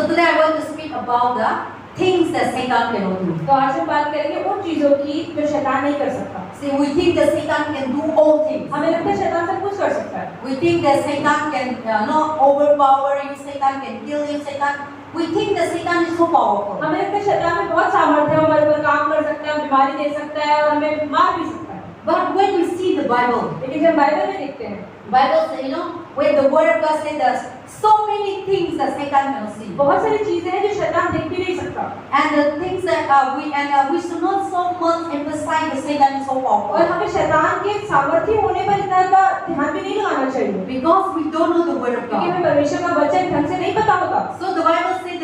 today I want to speak about the things that Satan cannot do. तो आज हम बात करेंगे उन चीजों की जो शैतान नहीं कर सकता। See, we think that Satan can do all things. हमें लगता है शैतान सब कुछ कर सकता है। We think that Satan can not overpower you, Satan can kill you, Satan. We think that Satan is so powerful. हमें लगता है शैतान में बहुत सामर्थ्य है, हमारे ऊपर काम कर सकता है, बीमारी दे सकता है और हमें मार भी सकता है। But when we see the Bible, लेकिन जब बाइबल में देखते हैं, Bible says, when the Word of God says there's so many things that Satan cannot see. बहुत सारी चीजें हैं जो शैतान देख भी नहीं सकता। And the things that we should not so much emphasize that Satan is so powerful. और हमें शैतान के सामर्थ्य होने पर इतना का ध्यान भी नहीं लगाना चाहिए। Because we don't know the Word of क्योंकि God. हमें परमेश्वर का वचन ढंग से नहीं पता होता। So the Bible says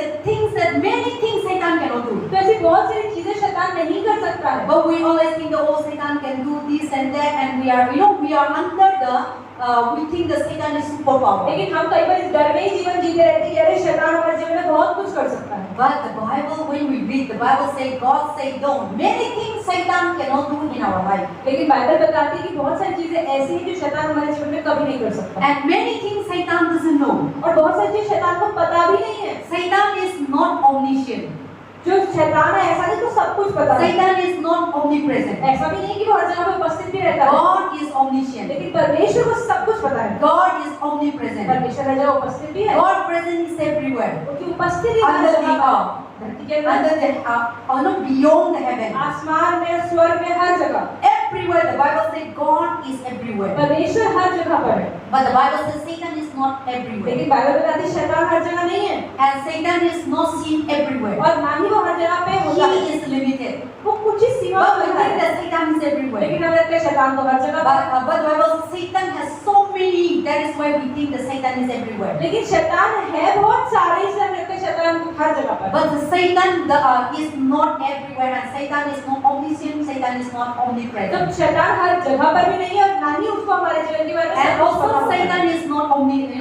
that many things Satan cannot do. तो ऐसी बहुत सारी चीजें शैतान नहीं कर सकता है। But we always think that Satan can do this and that, and we are under we think that Satan is super powerful. लेकिन हम कई बार इस डर में ही जीवन जीते रहते हैं कि अरे शैतान हमारे जीवन में बहुत कुछ कर सकता है। But the Bible, when we read, the Bible says, God says, don't. Many things Satan cannot do in our life. लेकिन बाइबल बताती है कि बहुत सारी चीजें ऐसी हैं जो शैतान हमारे जीवन में कभी नहीं कर सकता। And many things Satan doesn't know. और बहुत सारी चीजें शैतान को पता भी नहीं है। Satan is not omniscient. जो शैतान है ऐसा नहीं तो सब कुछ पता है। Satan is not omnipresent. ऐसा भी नहीं कि वो हर जगह पे उपस्थित भी रहता है। God is omniscient. लेकिन परमेश्वर को सब कुछ पता है। God is omnipresent. परमेश्वर हर जगह उपस्थित भी है। God present is everywhere. उसकी उपस्थिति हर Under the जगह पर। earth. धरती के अंदर, beyond the heaven. आसमान में, स्वर्ग में, हर जगह। Everywhere. The Bible says God is everywhere. परमेश्वर हर जगह पर है। But the Bible says Satan is not everywhere. लेकिन बाइबल बताती है शैतान हर जगह नहीं है। And Satan is not seen everywhere. और ना ही वो हर जगह पे होता है। He is limited. वो कुछ ही सीमा But में we होता think है। that Satan is everywhere. लेकिन हमें लगता है शैतान तो हर जगह पर है। But the Bible says Satan has so many. That is why we think that Satan is everywhere. लेकिन शैतान है बहुत सारे, इसलिए हमें लगता है शैतान हर जगह पर है। But Satan is not everywhere, and Satan is not omniscient. Satan is not तो omnipresent. शैतान हर जगह पर भी नहीं है और ना ही उसको हमारे जीवन के बारे में And सब कुछ पता also होता है। Satan is not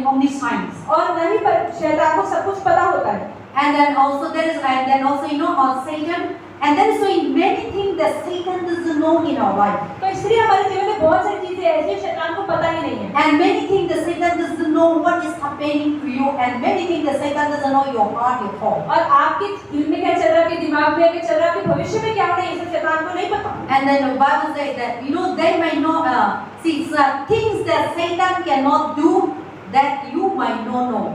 omniscience. और ना ही शैतान को सब कुछ पता होता है। And then also Satan, and then so in many things that Satan doesn't know in our life. तो इसलिए हमारे जीवन में बहुत सारी चीजें ऐसी हैं शैतान को पता ही नहीं है। And many things that Satan doesn't know what is happening to you, and many things that Satan doesn't know your heart, your thought. और आपके दिल में क्या चल रहा है, आपके दिमाग में क्या चल रहा है, आपके भविष्य में क्या होना है, ये सब शैतान को नहीं पता। And then the Bible says that they might not see things that Satan cannot do that you might not know.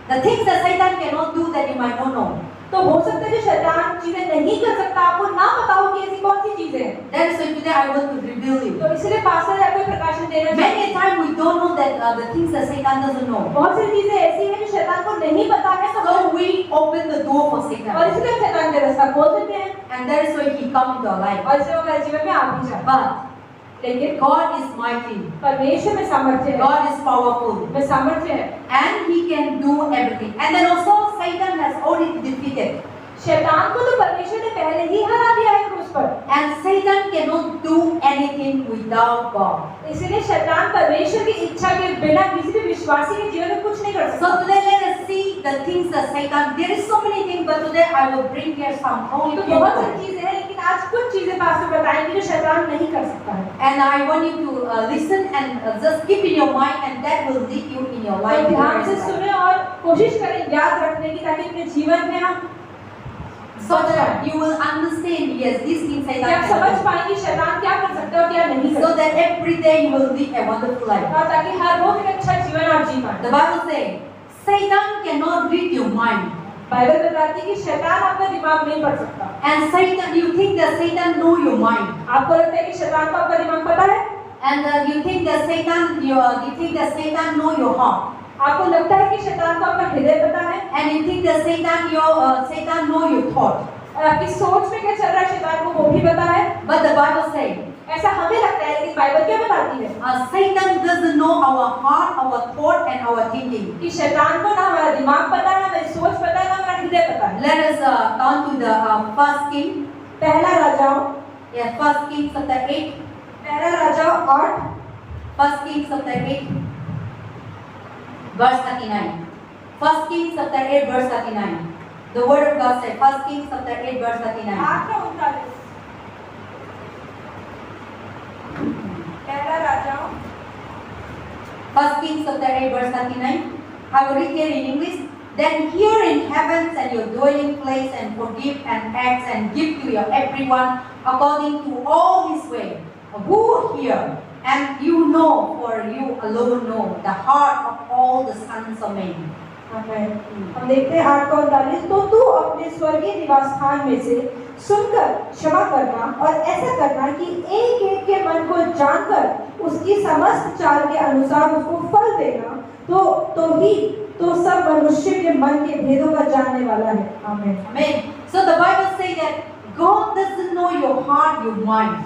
The things that Satan cannot do that you might not know. तो हो सकता है जो शैतान चीजें नहीं कर सकता, आपको ना पता हो कि ऐसी कौन सी चीजें हैं। That is why today I want to reveal you. तो इसलिए पास्टर आपको प्रकाशन देना चाहिए। Many times we don't know that the things that Satan doesn't know. बहुत सारी चीजें ऐसी हैं जो शैतान को नहीं पता है, So we open the door for और Satan. इसलिए हम शैतान का रास्ता खोल देते हैं And that is why he comes into our life. और इससे वो हमारे जीवन में आ भी जाता है। But लेकिन God is mighty. परमेश्वर में सामर्थ्य है, God is powerful. में सामर्थ्य है। And he can do everything. And then also Satan has already defeated. शैतान को तो परमेश्वर ने पहले ही हरा दिया है क्रूस पर। And Satan cannot do anything without God. इसलिए शैतान परमेश्वर की इच्छा के बिना किसी भी विश्वासी के जीवन में कुछ नहीं कर सकता। So today let us see the things that Satan. There is so many things, but today I will bring here some only तो few. बहुत सारी चीजें हैं, लेकिन आज कुछ चीजें पास्टर बताएंगे जो शैतान नहीं कर सकता है। And I want you to listen and just keep in your mind, and that will lead you in your life. तो ध्यान से सुने और कोशिश करें याद रखने की, ताकि अपने जीवन में हम So that you will understand, yes, these things Satan क्या समझ can do. पाएंगे शैतान क्या कर सकता है और क्या नहीं कर So सकता, that every day you will live a wonderful life. और ताकि हर रोज एक अच्छा जीवन आप जी पाएं। The Bible says Satan cannot read your mind. Bible बताती है कि शैतान आपका दिमाग नहीं पढ़ सकता। And Satan, you think that Satan know your mind. आपको लगता है कि शैतान को आपका दिमाग पता है, And you think that Satan know your heart. आपको लगता है कि शैतान को आपका हृदय पता है, And you think that Satan know your thought. और आपकी सोच में क्या चल रहा है शैतान को वो भी पता है। But the Bible says ऐसा हमें लगता है, लेकिन बाइबल क्या बताती है Satan doesn't know our heart, our thought, and our thinking. कि शैतान को ना हमारा दिमाग पता है, ना हमारी सोच पता है, ना हमारा हृदय पता है। Let us turn to the First King. पहला राजाओं, Yeah, First King chapter 8. पहला राजाओं 8, First King chapter 8, verse 39. First King chapter 8, verse 39. The word of God says, First King chapter 8, verse 39. 8:39। पहला राजाओं First King chapter 8, verse 39. I will read here in English. then here in heavens and your dwelling place and forgive and act and give to your everyone according to all his way. Who here? And you know, for you alone know the heart of all the sons of men. आमीन। हम देखते हैं 8 और 39, तो तू अपने स्वर्गीय निवास स्थान में से सुनकर क्षमा करना और ऐसा करना कि एक एक के मन को जानकर उसकी समस्त चाल के अनुसार उसको फल देना, तो सब मनुष्य के मन के भेदों का जानने वाला है। आमीन। Amen. So the Bible says that God doesn't know your heart, your mind.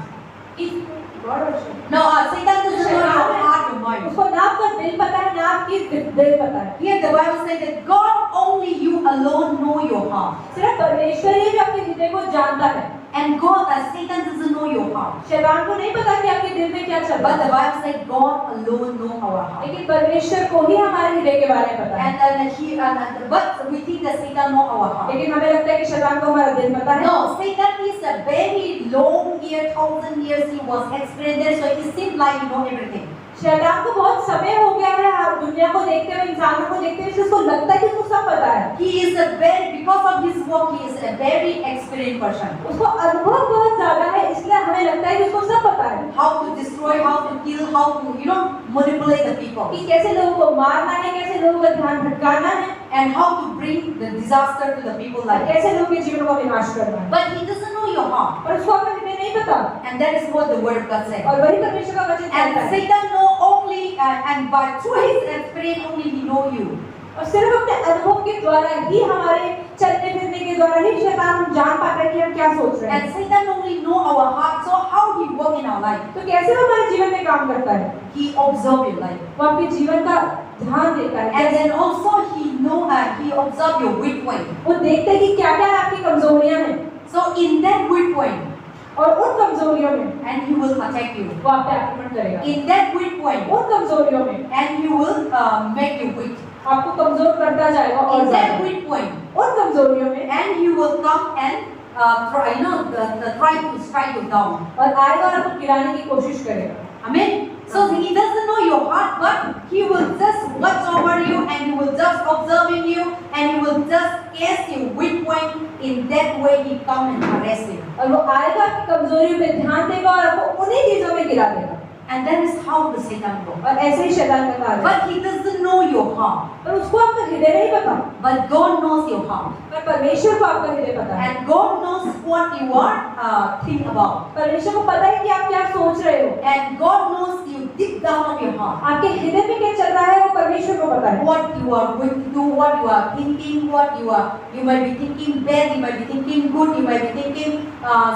No, Satan doesn't know your heart, your mind. उसको ना आपका दिल पता है, ना आपकी दिल पता है। Here the Bible says that God only you alone know your heart. सिर्फ परमेश्वर ही जो आपके हृदय को जानता है। And God, Satan doesn't know your heart. शैतान को नहीं पता कि आपके दिल में क्या चल रहा है। But the Bible says God alone know our heart. लेकिन परमेश्वर को ही हमारे हृदय के बारे में पता है। But we think that Satan know our heart. लेकिन हमें लगता है कि शैतान को हमारा दिल पता है। No, Satan is a very long year, 1000 years he was experienced there, so it seems like he know everything. शैतान को बहुत समय हो गया है आप दुनिया को देखते हुए, इंसानों को देखते हुए, उसको लगता है कि उसको सब पता है। He is a very, because of his work, he is a very experienced person. उसको अनुभव बहुत ज्यादा है, इसलिए हमें लगता है कि उसको सब पता है। How to destroy, how to kill, how to manipulate the people. कि कैसे लोगों को मारना है, कैसे लोगों का ध्यान भटकाना है, And how to bring the disaster to the people like that. कैसे लोगों के जीवन का विनाश करना है। But he doesn't know your heart. पर उसको अपने हृदय नहीं पता। And that is what the word of God says. और वही परमेश्वर का वचन कहता And है। Satan know only, and by through his experience only he know you. और सिर्फ अपने अनुभव के द्वारा ही, हमारे चलने फिरने के द्वारा ही शैतान जान पाता है कि हम क्या सोच रहे हैं। And Satan only know our heart. So how he work in our life? तो कैसे वो हमारे जीवन में काम करता है? He observe your life. वो आपके जीवन का ध्यान देता है। And then also he know, he observe your weak point. वो देखते हैं कि क्या-क्या आपकी कमजोरियां हैं। So in that weak point, और उन कमजोरियों में and he will attack you. वो आप पे आक्रमण करेगा। In that weak point, उन कमजोरियों में and he will make you weak. आपको कमजोर करता जाएगा और In that ज्यादा। weak point, उन कमजोरियों में and he will come and try, try to strike you down. और आएगा और आपको गिराने की कोशिश करेगा। Amen. So he doesn't know your heart, but he will just watch over you, and he will just observing you, and he will just cast you weak point. In that way, he come and harass you. और वो आएगा आपकी कमजोरियों पे ध्यान देगा और आपको उन्हीं चीजों में गिरा देगा। And that is how the Satan goes. और ऐसे ही शैतान का कार्य है। But he doesn't know your heart. पर उसको आपका हृदय नहीं पता। But God knows your heart. पर परमेश्वर को आपका हृदय पता है। And God knows what you are think about. परमेश्वर को पता है कि आप क्या सोच रहे हो। And God knows you deep down of your heart. आपके हृदय में क्या चल रहा है वो परमेश्वर को पता है। What you are going to do, what you are thinking, you might be thinking bad, you might be thinking good, you might be thinking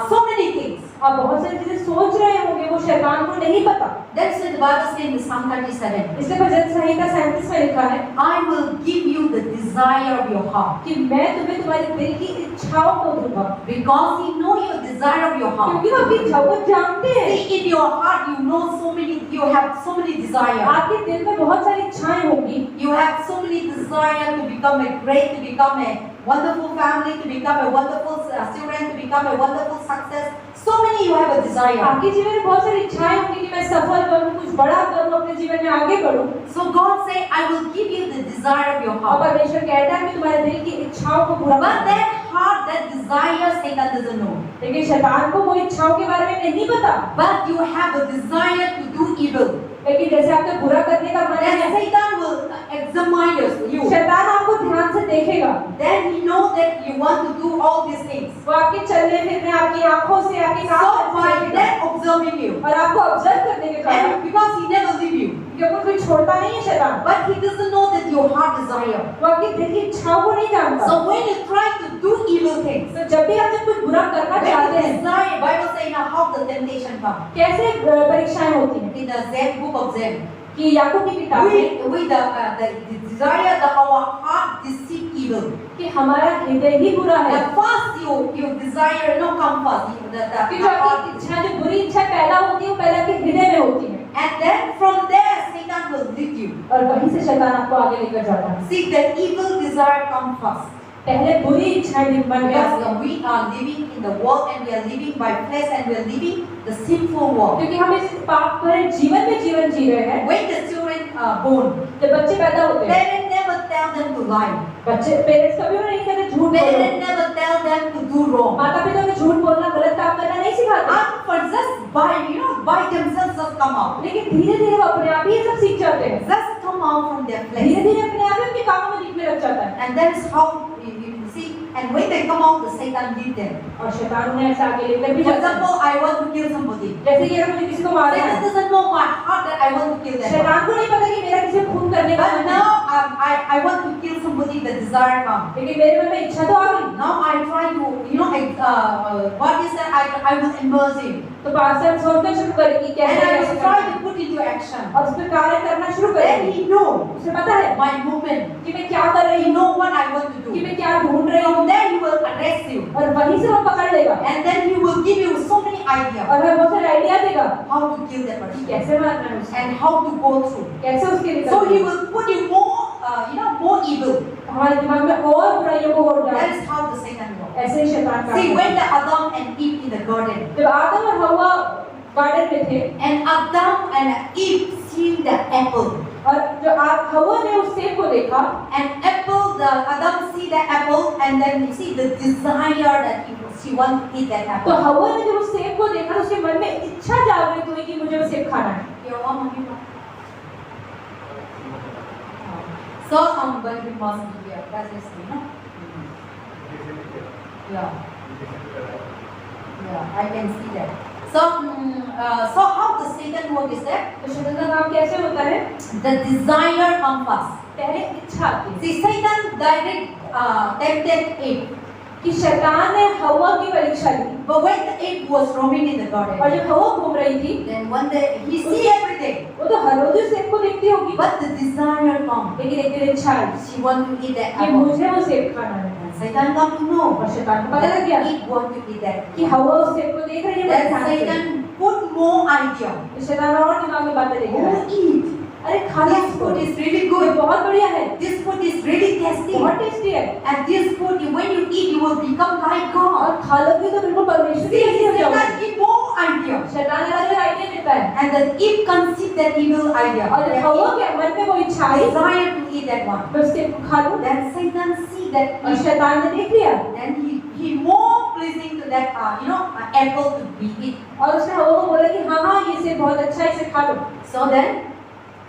so many things. आप बहुत सारी चीजें सोच रहे होंगे, वो शैतान को नहीं पता। That's why the Bible says in Psalm 37. इसलिए भजन संहिता 37 में लिखा है, I will give you the desire of your heart. कि मैं तुम्हें तुम्हारे दिल की इच्छाओं को दूंगा। Because He know your desire of your heart. क्योंकि वो आपकी इच्छाओं को जानते हैं। See, in your heart you know you have so many desires. आपके दिल में बहुत सारी इच्छाएं होंगी। You have so many desires to become a great, to become a wonderful family, to become a wonderful children, to become a wonderful success. So many you have a desire. आपके जीवन में बहुत सारी इच्छाएं होंगी कि मैं सफल बनूं, कुछ बड़ा करूं, अपने जीवन में आगे बढ़ूं। So God say, I will give you the desire of your और heart. परमेश्वर कहता है कि तुम्हारे दिल की इच्छाओं को पूरा But करूंगा। that heart, that desire, Satan doesn't know. लेकिन शैतान को वो इच्छाओं के बारे में नहीं पता। But you have a desire to do evil. लेकिन जैसे आपको बुरा करने का मन Then है, Satan will examine you. शैतान आपको ध्यान से देखेगा। Then he knows that you want to do all these things. वो आपके चलने फिरने, आपकी आंखों से, आपके So काम by से that observing you, और आपको ऑब्जर्व करने के कारण, and because he never leave you, क्योंकि कोई छोड़ता नहीं है शैतान, but he doesn't know that your heart desire. वो आपकी दिल की इच्छाओं को नहीं जानता। So when you try to do evil things, तो जब भी आप जब कुछ बुरा करना when चाहते you हैं, desire, Bible say now how the temptation come. कैसे परीक्षाएं होती हैं? In the Zen book of Zen, कि याकूब की किताब में we the desire that our heart deceive evil. कि हमारा हृदय ही बुरा है। The first you desire no come first. कि जो आपकी इच्छा, जो बुरी इच्छा पैदा होती है, वो पहले आपके हृदय में होती है। And then from there Satan will lead you. और वहीं से शैतान आपको आगे लेकर जाता है। See, the evil desire come first. पहले बुरी इच्छाएं मन में आती हैं। Because we are living in the world and we are living by flesh and we are living the sinful world. क्योंकि हम इस पाप भरे जीवन में जीवन जी रहे हैं। When the children are born, जब बच्चे पैदा होते हैं, parents never tell them to lie. बच्चे पेरेंट्स कभी उन्हें नहीं कहते झूठ बोलो। Parents never tell them to do wrong. माता पिता उन्हें झूठ बोलना, गलत काम करना नहीं सिखाते। And for just by themselves just come out. लेकिन धीरे धीरे वो अपने आप ही ये सब सीख जाते हैं। Just come out from their धीरे place. धीरे अपने आप ही उनके कामों में दिखने लग जाता है। And that is how you see. And when they come out, the Satan lead them. और शैतान उन्हें ऐसा आगे लेकर भी For जाता है। example, I want to kill somebody. जैसे कि अगर मुझे किसी को मारना Satan है, doesn't know my heart that I want to kill them. शैतान को नहीं पता कि मेरा किसी को खून करने का But मन है। now I want to kill somebody. The desire comes. लेकिन मेरे मन में इच्छा तो आ गई। Now I try to what is that? I will immerse him. तो पास्टर सोचना शुरू करेगी And कैसे I will कैसे try करना to put into action. है। और उस पर कार्य करना शुरू Then करेगी। he know उसे पता है my movement. कि मैं क्या कर रही He हूँ, know what I want to कि do. मैं क्या ढूंढ रही हूँ, From there he will arrest you. और वहीं से वो पकड़ लेगा And then he will give you so many ideas और हमें बहुत सारे आइडिया देगा how to kill that कि person कैसे मारना है उसे, and how to go through. कैसे उसके So he निकलना है। will put you more evil. हमारे दिमाग में और बुराइयों को और That डाल, is how the Satan works. ऐसे ही शैतान काम See, करता है। when the Adam and Eve in the garden, जब आदम और हवा गार्डन में थे and Adam and Eve seen the apple, और जो हवा ने उस सेब को देखा, and the Adam see the apple, and then you see the desire that she want to eat that तो apple. हवा ने जब उस सेब को देखा, उसके मन में इच्छा जागृत हुई कि मुझे वो सेब खाना है। Your mom and you. So but we must be here. That is yeah. Yeah, I can see that. So how the Satan work is that? तो शैतान का काम कैसे होता है? The desire comes first. पहले इच्छा आती है See, Satan tempted Eve, कि शैतान ने हवा की परीक्षा ली, but when the Eve was roaming in the और garden, जब हवा घूम रही थी, then one day he see everything, वो तो हर रोज उस सेब को देखती होगी, but the desire comes. लेकिन एक दिन इच्छा आई She want to eat that कि apple. मुझे वो सेब खाना है। And Satan come to know. और शैतान को पता लग गया Eve want to eat that. कि हवा उस सेब को देख रही है, बड़े Then ध्यान से। Satan put more idea. तो शैतान और दिमाग में बातें लेके आया, Oh, eat. अरे खा लो This इसको, food is really ये good. बहुत बढ़िया है, This food is really tasty. बहुत टेस्टी है, And this food, when you eat, you will become like God. और खा लोगे तो बिल्कुल परमेश्वर See, की जैसी हो जाओगे। Satan give more idea. शैतान अलग आइडिया देता है, And then Eve conceived that evil idea. और जब हवा के मन में वो इच्छा आई, Desire to eat that one. मैं उससे खा लूं, Then Satan see that और शैतान ने देख लिया, then he more pleasing to that apple to be eat. और उसने हवा को बोला कि हाँ हाँ ये सेब बहुत अच्छा है, इसे खा लो। So then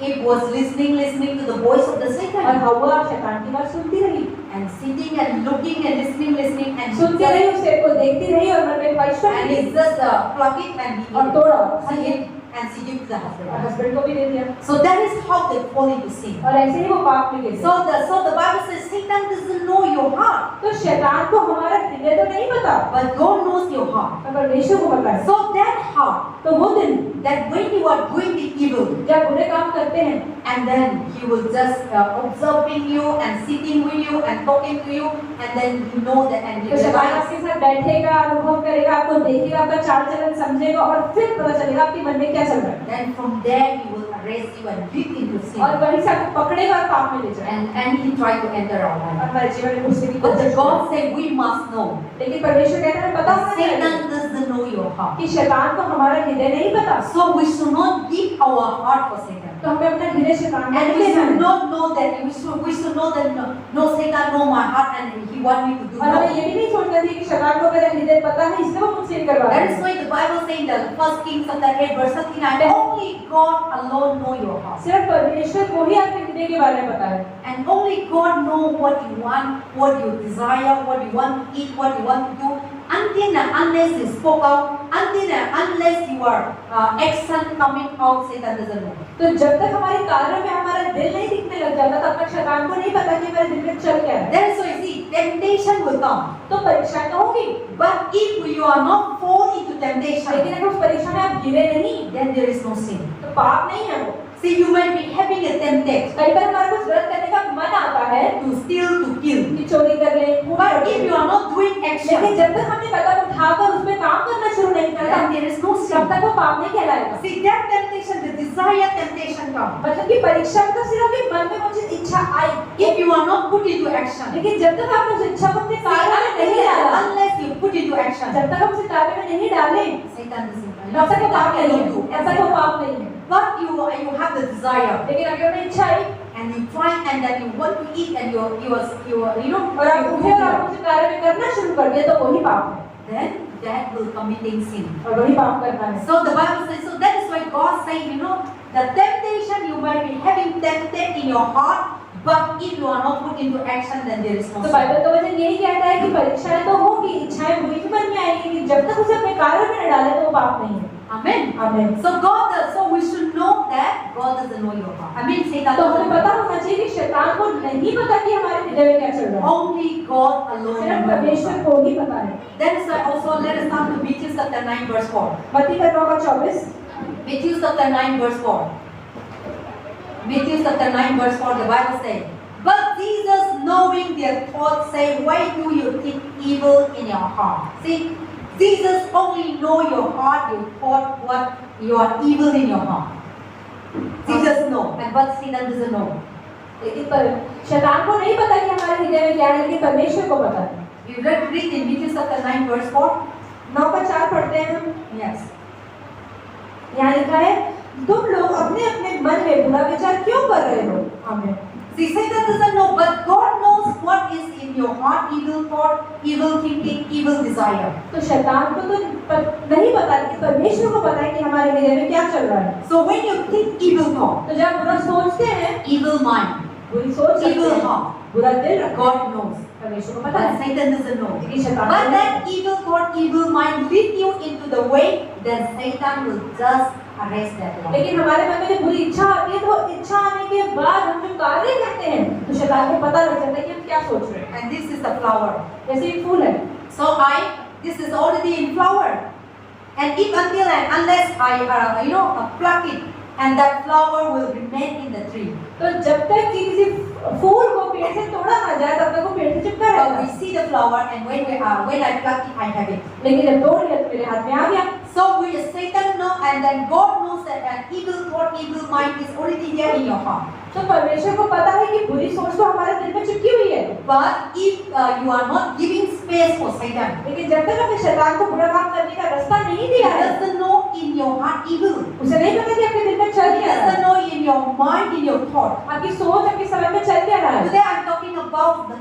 Eve was listening to the voice of the और Satan हवा शैतान की बात सुनती रही, and sitting and looking and listening and सुनती रही, उस सेब को देखती रही और मन में ख्वाहिश and करती he just pluck it and he और eat तोड़ा it. She ate and she gave to the और husband. हस्बैंड को भी दे दिया, So that is how they fall into sin. और ऐसे ही वो पाप में गिर गए। So the Bible says Satan doesn't know your heart, तो शैतान को हमारा हृदय तो नहीं पता, but God knows your heart. पर परमेश्वर को पता है। So that heart, तो वो दिन that when you are doing the evil, जब बुरे काम करते हैं, and then he will just observing you and sitting with you and talking to you, and then you know that and तो you शैतान realize, आपके साथ बैठेगा, अनुभव करेगा, आपको देखेगा, आपका चाल चलन समझेगा, और फिर पता चलेगा आपके मन में क्या चल रहा है, then from there he will arrest you and lead into sin, और वहीं से आपको पकड़ेगा और पाप में ले जाएगा, and he try to enter our और life. हमारे जीवन में घुसने की But the कोशिश God करेगा। say we must know लेकिन परमेश्वर कहता है पता होना चाहिए Satan doesn't know your heart. कि शैतान को हमारा हृदय नहीं पता, So we should not give our heart for Satan. तो हमें अपना हृदय शैतान को And नहीं we देना should है, not know that we should know that no Satan know my heart and he want me to do और हमें no. ये भी नहीं सोचना चाहिए कि शैतान को मेरा हृदय पता है इसलिए वो मुझसे ये करवा रहा That is है। why the Bible saying that 1 Kings chapter 8 verse 39, only God alone know your heart. सिर्फ परमेश्वर को ही आपके हृदय के बारे में पता है, And only God know what you want, what you desire, what you want to eat, what you want to do. Until and unless you spoke out, until and unless your action coming out, Satan doesn't know. तो जब तक हमारे कार्य में हमारा दिल नहीं दिखने लग जाता तब तक शैतान को नहीं पता कि मेरे दिल में चल क्या है। Then so you see, temptation will come. तो परीक्षा तो होगी, But if you are not fall into temptation, लेकिन अगर उस परीक्षा में आप गिरे नहीं then there is no sin. तो पाप नहीं है वो। See, you might be having a temptation कई बार हमारे कुछ गलत करने का मन आता है to steal, to kill. कि चोरी कर ले, खून कर But ले, if you are not doing लेकिन action, जब तक हमने कदम उठाकर उसमें काम करना शुरू नहीं किया then there is no तब sin. तक वो पाप नहीं कहलाएगा। See, that temptation, the desire temptation comes. मतलब कि परीक्षा में तो सिर्फ आपके मन में वो चीज इच्छा आई, If you are not put into action, लेकिन जब तक आपने उस इच्छा को अपने see, कार्य में नहीं डाला, unless you put into action, जब तक हम उसे कार्य में नहीं डाले, Satan doesn't. तब तक वो पाप नहीं Satan है, cannot do. ऐसा वो पाप नहीं है। But you have the desire, लेकिन अगर उन्हें इच्छा आई, and you try and then you want to eat and you know और आप उठे और आप उसे कार्य में करना शुरू कर दिया तो वही पाप है, then that will committing sin. और वही पाप करना है। So the Bible says, so that is why God said, you know, the temptation you might be having tempted in your heart, but if you are not put into action, then there is no तो sin. Bible का वचन यही कहता है कि परीक्षाएं तो होगी, इच्छाएं बुरी भी मन में आएंगी, लेकिन जब तक उसे अपने कार्य में न डाले तो वो पाप नहीं है। Amen. आमीन। So we should know that God doesn't know your heart. I mean, say that. तो हमें पता होना चाहिए कि शैतान को नहीं पता कि हमारे हृदय में क्या चल रहा है। Only God alone सिर्फ knows. परमेश्वर को ही पता है। That is why also let us come to Matthew chapter 9 verse 4. मत्ती का 9:24। Matthew chapter 9 verse 4. Matthew chapter 9 verse 4, the Bible says, but Jesus, knowing their thoughts, said, why do you think evil in your heart? See, Jesus only know your heart, your thought, what you are evil in your heart. Jesus know, and but Satan doesn't know. लेकिन पर शैतान को नहीं पता कि हमारे हृदय में क्या है, लेकिन परमेश्वर को पता है। You read in Matthew chapter 9 verse 4. 9:4 पढ़ते हैं हम। Yes. यहाँ लिखा है, तुम लोग अपने अपने मन में बुरा विचार क्यों कर रहे हो? आमीन। See, Satan doesn't know, but God knows what is in your heart, evil thought, evil thinking, evil desire. तो शैतान को तो नहीं पता, लेकिन परमेश्वर को पता है कि हमारे हृदय में क्या चल रहा है। So when you think evil thought, तो जब बुरा सोचते हैं, evil mind, बुरी सोच evil रखते हैं, heart, बुरा दिल रखते हैं, God knows. परमेश्वर को पता But है। Satan doesn't know. लेकिन शैतान But को that evil thought, evil mind lead you into the way, then Satan will just arrest that one. लेकिन हमारे मन में जो बुरी इच्छा आती है, तो वो इच्छा आने के बाद हम जो कार्य करते हैं, तो शैतान को पता लग जाता है कि हम क्या सोच रहे हैं। And this is the flower. जैसे एक फूल है, So this is already in flower. And if until and unless I pluck it, and that flower will remain in the tree. तो जब तक कि किसी फूल को पेड़ से तोड़ा ना जाए, तब तक वो पेड़ से चिपका रहता But we है। see the flower, and when I pluck it, I have it. लेकिन जब तोड़ लिया तो मेरे हाथ में आ गया। So Satan know, and then God knows that an evil thought, evil mind is already there in your heart. तो परमेश्वर को पता है कि बुरी सोच तो हमारे दिल में चिपकी हुई है। But if you are not giving space for Satan, लेकिन जब तक अपने शैतान को बुरा काम करने का रास्ता नहीं he दिया है, doesn't know in your heart evil. उसे नहीं पता कि आपके दिल में चल He क्या रहा doesn't है, know in your mind, in your thought. आपकी सोच, आपके समय में चल क्या रहा है। Today I'm talking about the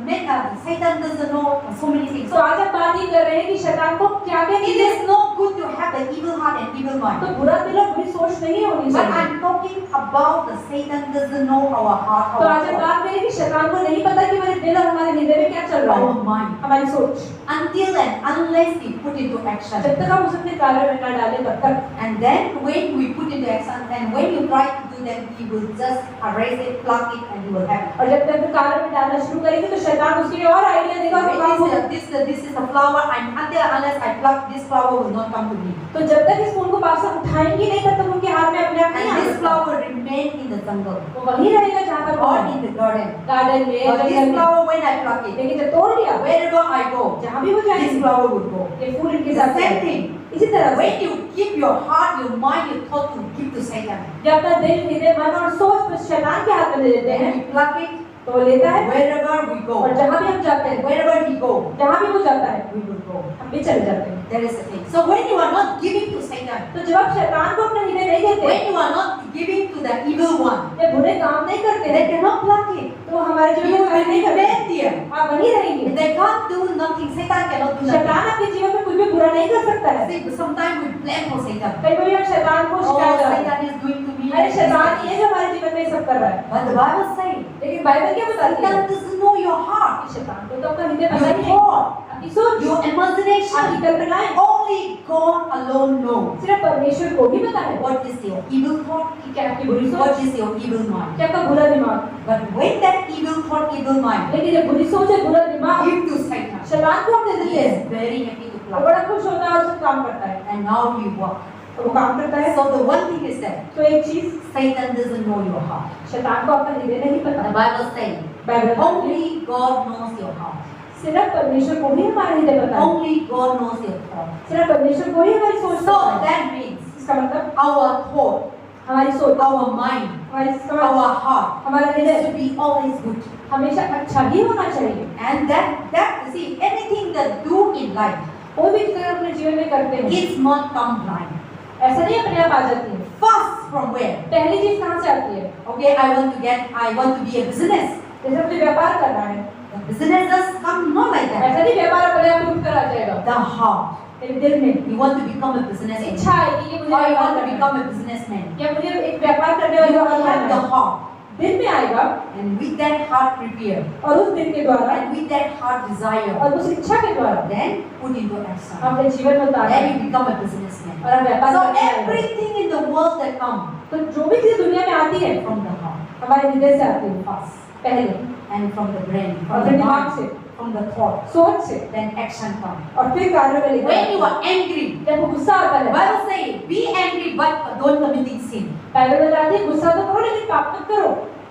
Satan doesn't know so many things. तो आज हम बात ये कर रहे हैं कि शैतान को क्या क्या It चीजें, is not good to have the evil heart and evil तो mind. बुरा दिल और बुरी सोच नहीं होनी But चाहिए। I'm talking about the Satan doesn't know our heart, तो our आज हम thought, बात करें कि शैतान को नहीं पता कि हमारे दिल और हमारे हृदय में क्या चल रहा our है, mind. हमारी सोच। Until and unless we put into action. जब तक हम उसे अपने कार्य में न डालें तब तक। And then when we put into action, and when you try to do that, he will just erase it, pluck it, and he will have it. और जब तक कार्य में डालना शुरू करेंगे तो शैतान उसके लिए और आइडिया देगा और काम होगा। This is a flower, and until unless I pluck, this flower will not come to me. तो जब तक इस फूल को पास से उठाएंगे नहीं, तब तक उनके हाथ में अपने आप नहीं And this आएगा। flower remain in the jungle वो वहीं रहेगा जहाँ पर or वो in the garden. गार्डन में, But जंगल this में। flower, when I pluck it, लेकिन जब तोड़ लिया, wherever I go, जहाँ भी वो this जाएंगे, flower would go. ये फूल इनके The साथ same जाएगा। thing. इसी तरह से When you give your heart, your mind, your thought to give to Satan, जब अपना दिल, हृदय, मन और सोच पर शैतान के हाथ में दे देते हैं, then we pluck it तो वो लेता है wherever we और go. जहाँ भी हम जाते हैं, Wherever he go, जहाँ भी वो जाता है, we will go. हम भी चले जाते हैं। That is the thing. So when you are not giving to Satan, तो जब आप शैतान को अपना हृदय नहीं देते, when you are not giving to the evil one, जब बुरे काम नहीं करते they हैं, cannot pluck it. तो हमारे जीवन You में will काम नहीं करते, remain there. आप वहीं रहेंगे। They can't do nothing. Satan cannot do nothing. शैतान आपके जीवन में कुछ भी बुरा नहीं कर सकता है। See, sometimes we blame for Satan. कई बार हम शैतान को Oh, शिकायत करते हैं, Satan is doing to me. अरे शैतान ये जो हमारे जीवन में सब कर रहा है। But the Bible says, लेकिन बाइबल क्या बताती है? Satan doesn't know your heart, शैतान को तो आपका हृदय पता your नहीं है, thought, आपकी सोच, your आपकी imagination. कल्पनाएं। Only God alone knows सिर्फ परमेश्वर को ही पता है what is your evil thought, कि क्या आपकी बुरी सोच, what is your evil mind. क्या आपका बुरा दिमाग। But when that evil thought, evil mind लेकिन जब बुरी सोच है, बुरा दिमाग give to Satan, शैतान को हम दे he देते हैं, is very happy to वो pluck. बड़ा खुश होता है और सब काम करता है, And now he work. और वो काम करता है। So the one thing is that तो एक चीज, Satan doesn't know your heart. शैतान को आपका हृदय नहीं The पता। Bible says बाइबल में only God knows your heart. सिर्फ परमेश्वर को ही हमारा हृदय पता है, Only God knows your thought. सिर्फ परमेश्वर को ही हमारी सोच So पता है। that means इसका मतलब our thought, हमारी सोच, our mind, हमारी समझ, our heart हमारा हृदय should be always good. हमेशा अच्छा ही होना चाहिए। And that see anything that do in life, कोई भी चीज अपने जीवन में करते हैं, it's not come blind. ऐसा नहीं अपने आप आ जाती है। First from where? पहली चीज कहाँ से आती है? Okay, I want to be a business. जैसे मुझे व्यापार करना है, The business does come not like that. ऐसा नहीं व्यापार अपने आप उठ कर आ जाएगा। The heart. मेरे दिल में You want to become a businessman. इच्छा है कि ये मुझे Or you व्यापार want to करना है। become a businessman. या मुझे एक व्यापार करने You वाला have बनना the है। heart. दिल में आएगा And with that heart prepare. और उस दिल के द्वारा And with that heart desire. और उस इच्छा के द्वारा Then put into action. अपने जीवन में उतारना Then है you become a businessman. और हम व्यापार So करते हैं। everything in the world that come तो जो भी चीज दुनिया में आती है from the heart. हमारे हृदय से आती है First. पहले, And from the brain. और From फिर the दिमाग mind. से, From the thought. सोच से, Then action comes. और फिर कार्य में लेकर When you are angry, जब वो गुस्सा आता the है, Bible says, be angry but don't commit sin. Bible बताती है गुस्सा तो करो लेकिन पाप मत करो।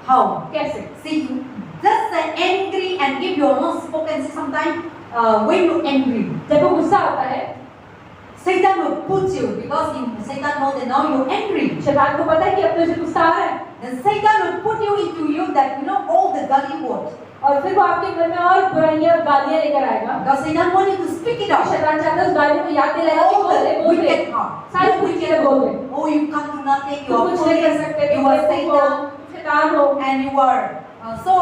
How? कैसे? See, just angry and if you are not spoken sometimes, when you angry, जब वो गुस्सा आता है, Satan will put you because Satan knows that now you're angry. शैतान को पता है कि अब तो इसे गुस्सा आ रहा है, Then Satan will put you into you that all the gully words. और फिर वो आपके घर में और बुराइयां और गालियां लेकर आएगा। Because Satan wants you to speak it out. शैतान चाहता है उस गालियों को याद दिलाएगा कि All बोल दे, the बोल दे, wicked heart. सारी बुरी चीजें बोल दे। Oh, you can't do nothing. You तुम are कुछ नहीं कर foolish. सकते, You तुम are बेवकूफ हो, Satan. तुम शैतान हो। And you are so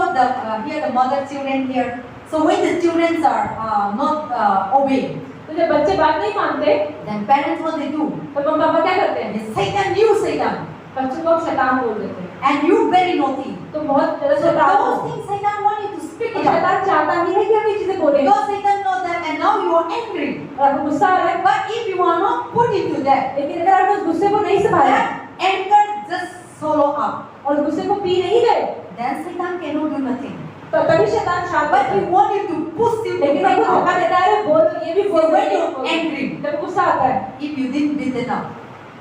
here the mother children here. So when the children are not obeying, तो जब बच्चे बात नहीं मानते, then parents what they do? तो मम्मी पापा क्या करते हैं? They Satan, you Satan, बच्चों को शैतान बोल देते हैं। and you very naughty. तो बहुत ज्यादा So शैतान हो। those things Satan want you to speak और it out. शैतान चाहता ही है कि हम ये चीजें बोलें। Because Satan knows that, and now you are angry. और आपको गुस्सा आ रहा है, But if you are not put into that, लेकिन अगर आपने उस गुस्से को नहीं संभाला that anger just swallow up. और उस गुस्से को पी नहीं गए, Then Satan cannot do nothing. तो तभी शैतान शांत But होता he है। want you to push you to लेकिन bring आपको धोखा out. देता है, बोल ये भी बोल So when ये you're भी बोल। angry, जब गुस्सा आता है, if you didn't beat enough,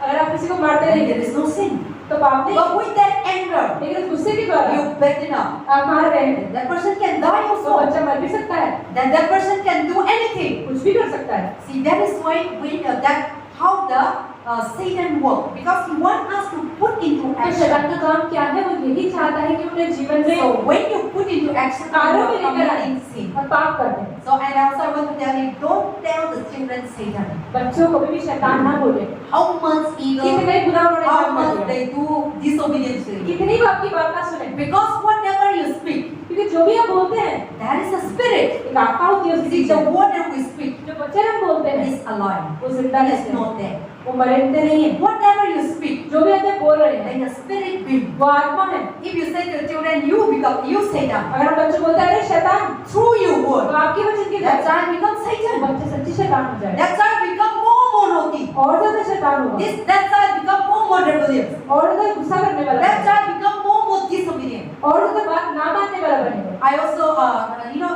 अगर आप किसी को मारते then नहीं there is no sin. तो पाप नहीं। But with that anger, लेकिन उस गुस्से के द्वारा you beat enough. आप मार रहे हैं, That person can die तो also. बच्चा मर भी सकता है, Then that person can do anything. कुछ भी कर सकता है। See, that is why that how the Satan work, because he wants us to put into तो शैतान action. का काम क्या है? वो यही चाहता है कि अपने जीवन में So when you put into action, you कार्यों में are लेकर आए committing sin. और पाप करते हैं। So and also I want to tell you, don't tell the children Satan. बच्चों को भी शैतान ना बोले। How much evil, कितने बुरा उन्होंने how काम much कर दिया, they do disobediently. कितनी बाप की बात ना सुने, Because whatever you speak, क्योंकि जो भी हम बोलते हैं that is a spirit. एक आत्मा होती है उसकी See, the cheese. word that we speak जो बच्चे हम बोलते हैं is alive. वो जिंदा It रहते is हैं, not dead. वो मरते नहीं है। Whatever you speak, जो भी हम बोल रहे हैं then the spirit will. वो आत्मा है। If you say to your children, you Satan. अगर हम बच्चों को बोलते हैं अरे शैतान, Through your तो word, आपके वचन की that वजह child becomes से Satan. बच्चे सच्ची शैतान हो जाए That child become more naughty. और ज्यादा शैतान होगा That child become more rebellious. और ज्यादा गुस्सा करने वाला That है child become more disobedient. और ज्यादा बात ना मानने वाला बनेगा। I also,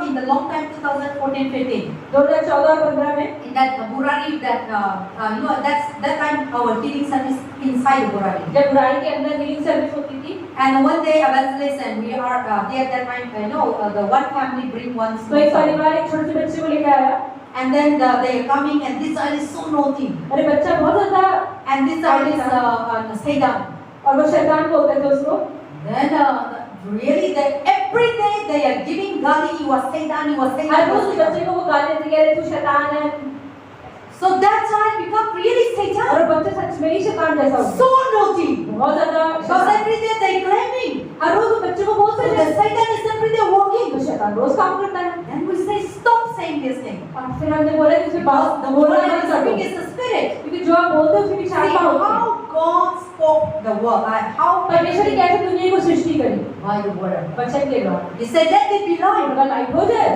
in the long time 2014-15, 2014 और 15 में in that Burari, that time our healing service inside Burari. जब बुराई के अंदर हीलिंग सर्विस होती थी, And one day evangelist and we are there that time, the one family bring one तो एक small child. परिवार एक छोटे से बच्चे को लेकर आया। And then they are coming and this child is so naughty. अरे बच्चा बहुत ज्यादा And this child is Satan. और वो शैतान बोलते थे उसको। Then really every day they are giving gali, you are Satan, you are Satan. Her you are rose Satan. बच्चे को वो गाली देते कह रहे तू शैतान है So that child become really Satan. और बच्चा सच में ही शैतान जैसा हो So naughty. बहुत ज्यादा Because every day they claiming. हर रोज वो बच्चे को बोलते So हैं the Satan is every day working. तो शैतान रोज काम करता है। Then we say stop saying this thing. और फिर हमने बोला कि उसमें बात Because the बोलना word मत that करो speak is the spirit. क्योंकि जो आप बोलते हैं उसके पीछे See आत्मा होती है। how God spoke the word. How परमेश्वर ने कैसे दुनिया को सृष्टि करी? by the word. वचन के द्वारा। He said let there be light. उनका लाइट हो जाए,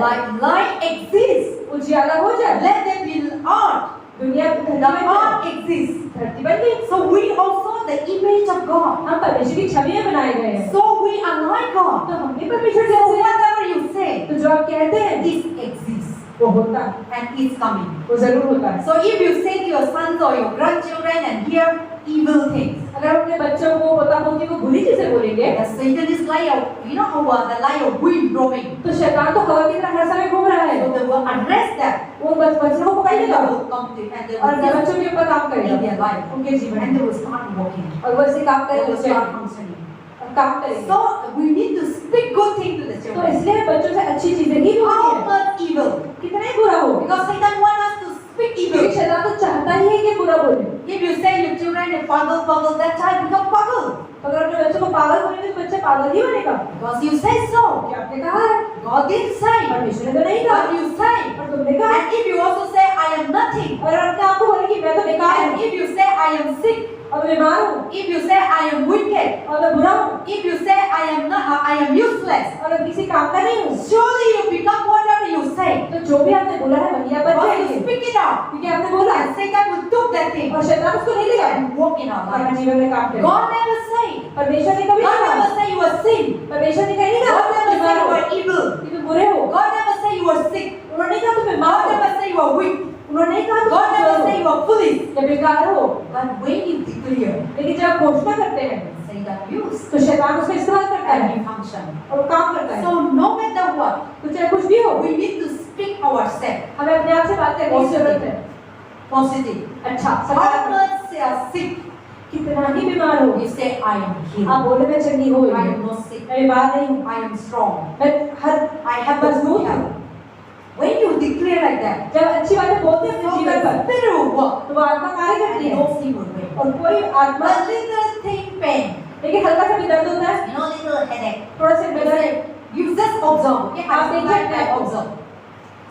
Light exists. उजियाला हो जाए, Let there be art. दुनिया The धरती बन जाए, art exists. धरती बन गई। So we also the image of God. हम परमेश्वर की छवि में बनाए गए हैं, So we are like God. तो हम भी परमेश्वर So जैसे हैं। whatever you say, तो जो आप कहते हैं this exists वो होता है, and is coming. वो जरूर होता है। So if you say to your sons or your grandchildren and hear evil things, अगर अपने बच्चों को पोता पोती को बुरी चीजें बोलेंगे, the Satan is like the like of wind roaming. तो शैतान तो हवा की तरह हर समय घूम रहा है। So they will arrest them वो बच्चों को and पकड़ेगा they will come to and they और will just बच्चों के ऊपर काम in करेगा their life उनके जीवन and में, they will start walking. और वो ऐसे काम They will करेंगे start functioning. और काम करेंगे। So we need to speak good things to the तो children. इसलिए बच्चों से अच्छी चीजें ही बोलनी How है, much evil? कितना ही बुरा हो, Because Satan wants us to speak क्योंकि evil. शैतान तो चाहता ही है कि बुरा बोले। If you say your children, children are pagal, that child become pagal. तो अगर अपने बच्चों को पागल बोलेंगे तो बच्चा पागल ही बनेगा। Because you say so. क्या आपने कहा है? God didn't say. परमेश्वर ने तो नहीं कहा। But you say. और तुमने कहा। And if you also say, I am nothing. और अपने आप को बोले कि मैं तो बेकार And हूँ। if you say, I am sick. और मैं बीमार हूँ। If you say, I am wicked. और मैं बुरा हूँ। If you say, I am useless. और मैं किसी काम का नहीं हूँ। Surely you become whatever you say. तो जो भी आपने बोला है वही आप बन Because you जाएंगे। speak it out. क्योंकि आपने बोला। And Satan will took that thing और शैतान उसको नहीं लेगा। and walk in our हमारे lives. जीवन में काम करेगा। God never say. परमेश्वर ने कभी God नहीं never कहा। say you are sin. परमेश्वर ने कहीं नहीं कहा God never say बीमार you हो, are evil. कि तुम बुरे हो। God never say you are sick. उन्होंने कहा तुम बीमार God हो। never say you are weak. उन्होंने नहीं कहा तुम God never कमजोर say हो you are foolish. या बेकार हो। But when you declare, लेकिन जब आप घोषणा करते हैं Satan use तो शैतान उसका इस्तेमाल करता and है he function. और वो काम करता है। So no matter what, तो चाहे कुछ भी हो, we need to speak ourselves हमें अपने आप से बात करने की जरूरत है। positive. अच्छा, How सकारात्मक। much they are sick, कितना ही बीमार हो, you say I am healed. आप बोले मैं चंगी हो I गई, am not sick. मैं बीमार नहीं हूँ, I am strong. मैं हर I have a मजबूत good हूँ। health. When you declare like that, जब अच्छी बातें बोलते हैं अपने so जीवन the पर, spirit will work तो वो आत्मा कार्य करती and है no sin will reign. और कोई आत्मा, But little thing pain, लेकिन हल्का सा भी दर्द होता है, little headache. थोड़ा सा You बेदर है। say, you just observe. Okay, आप देखिए, I observe.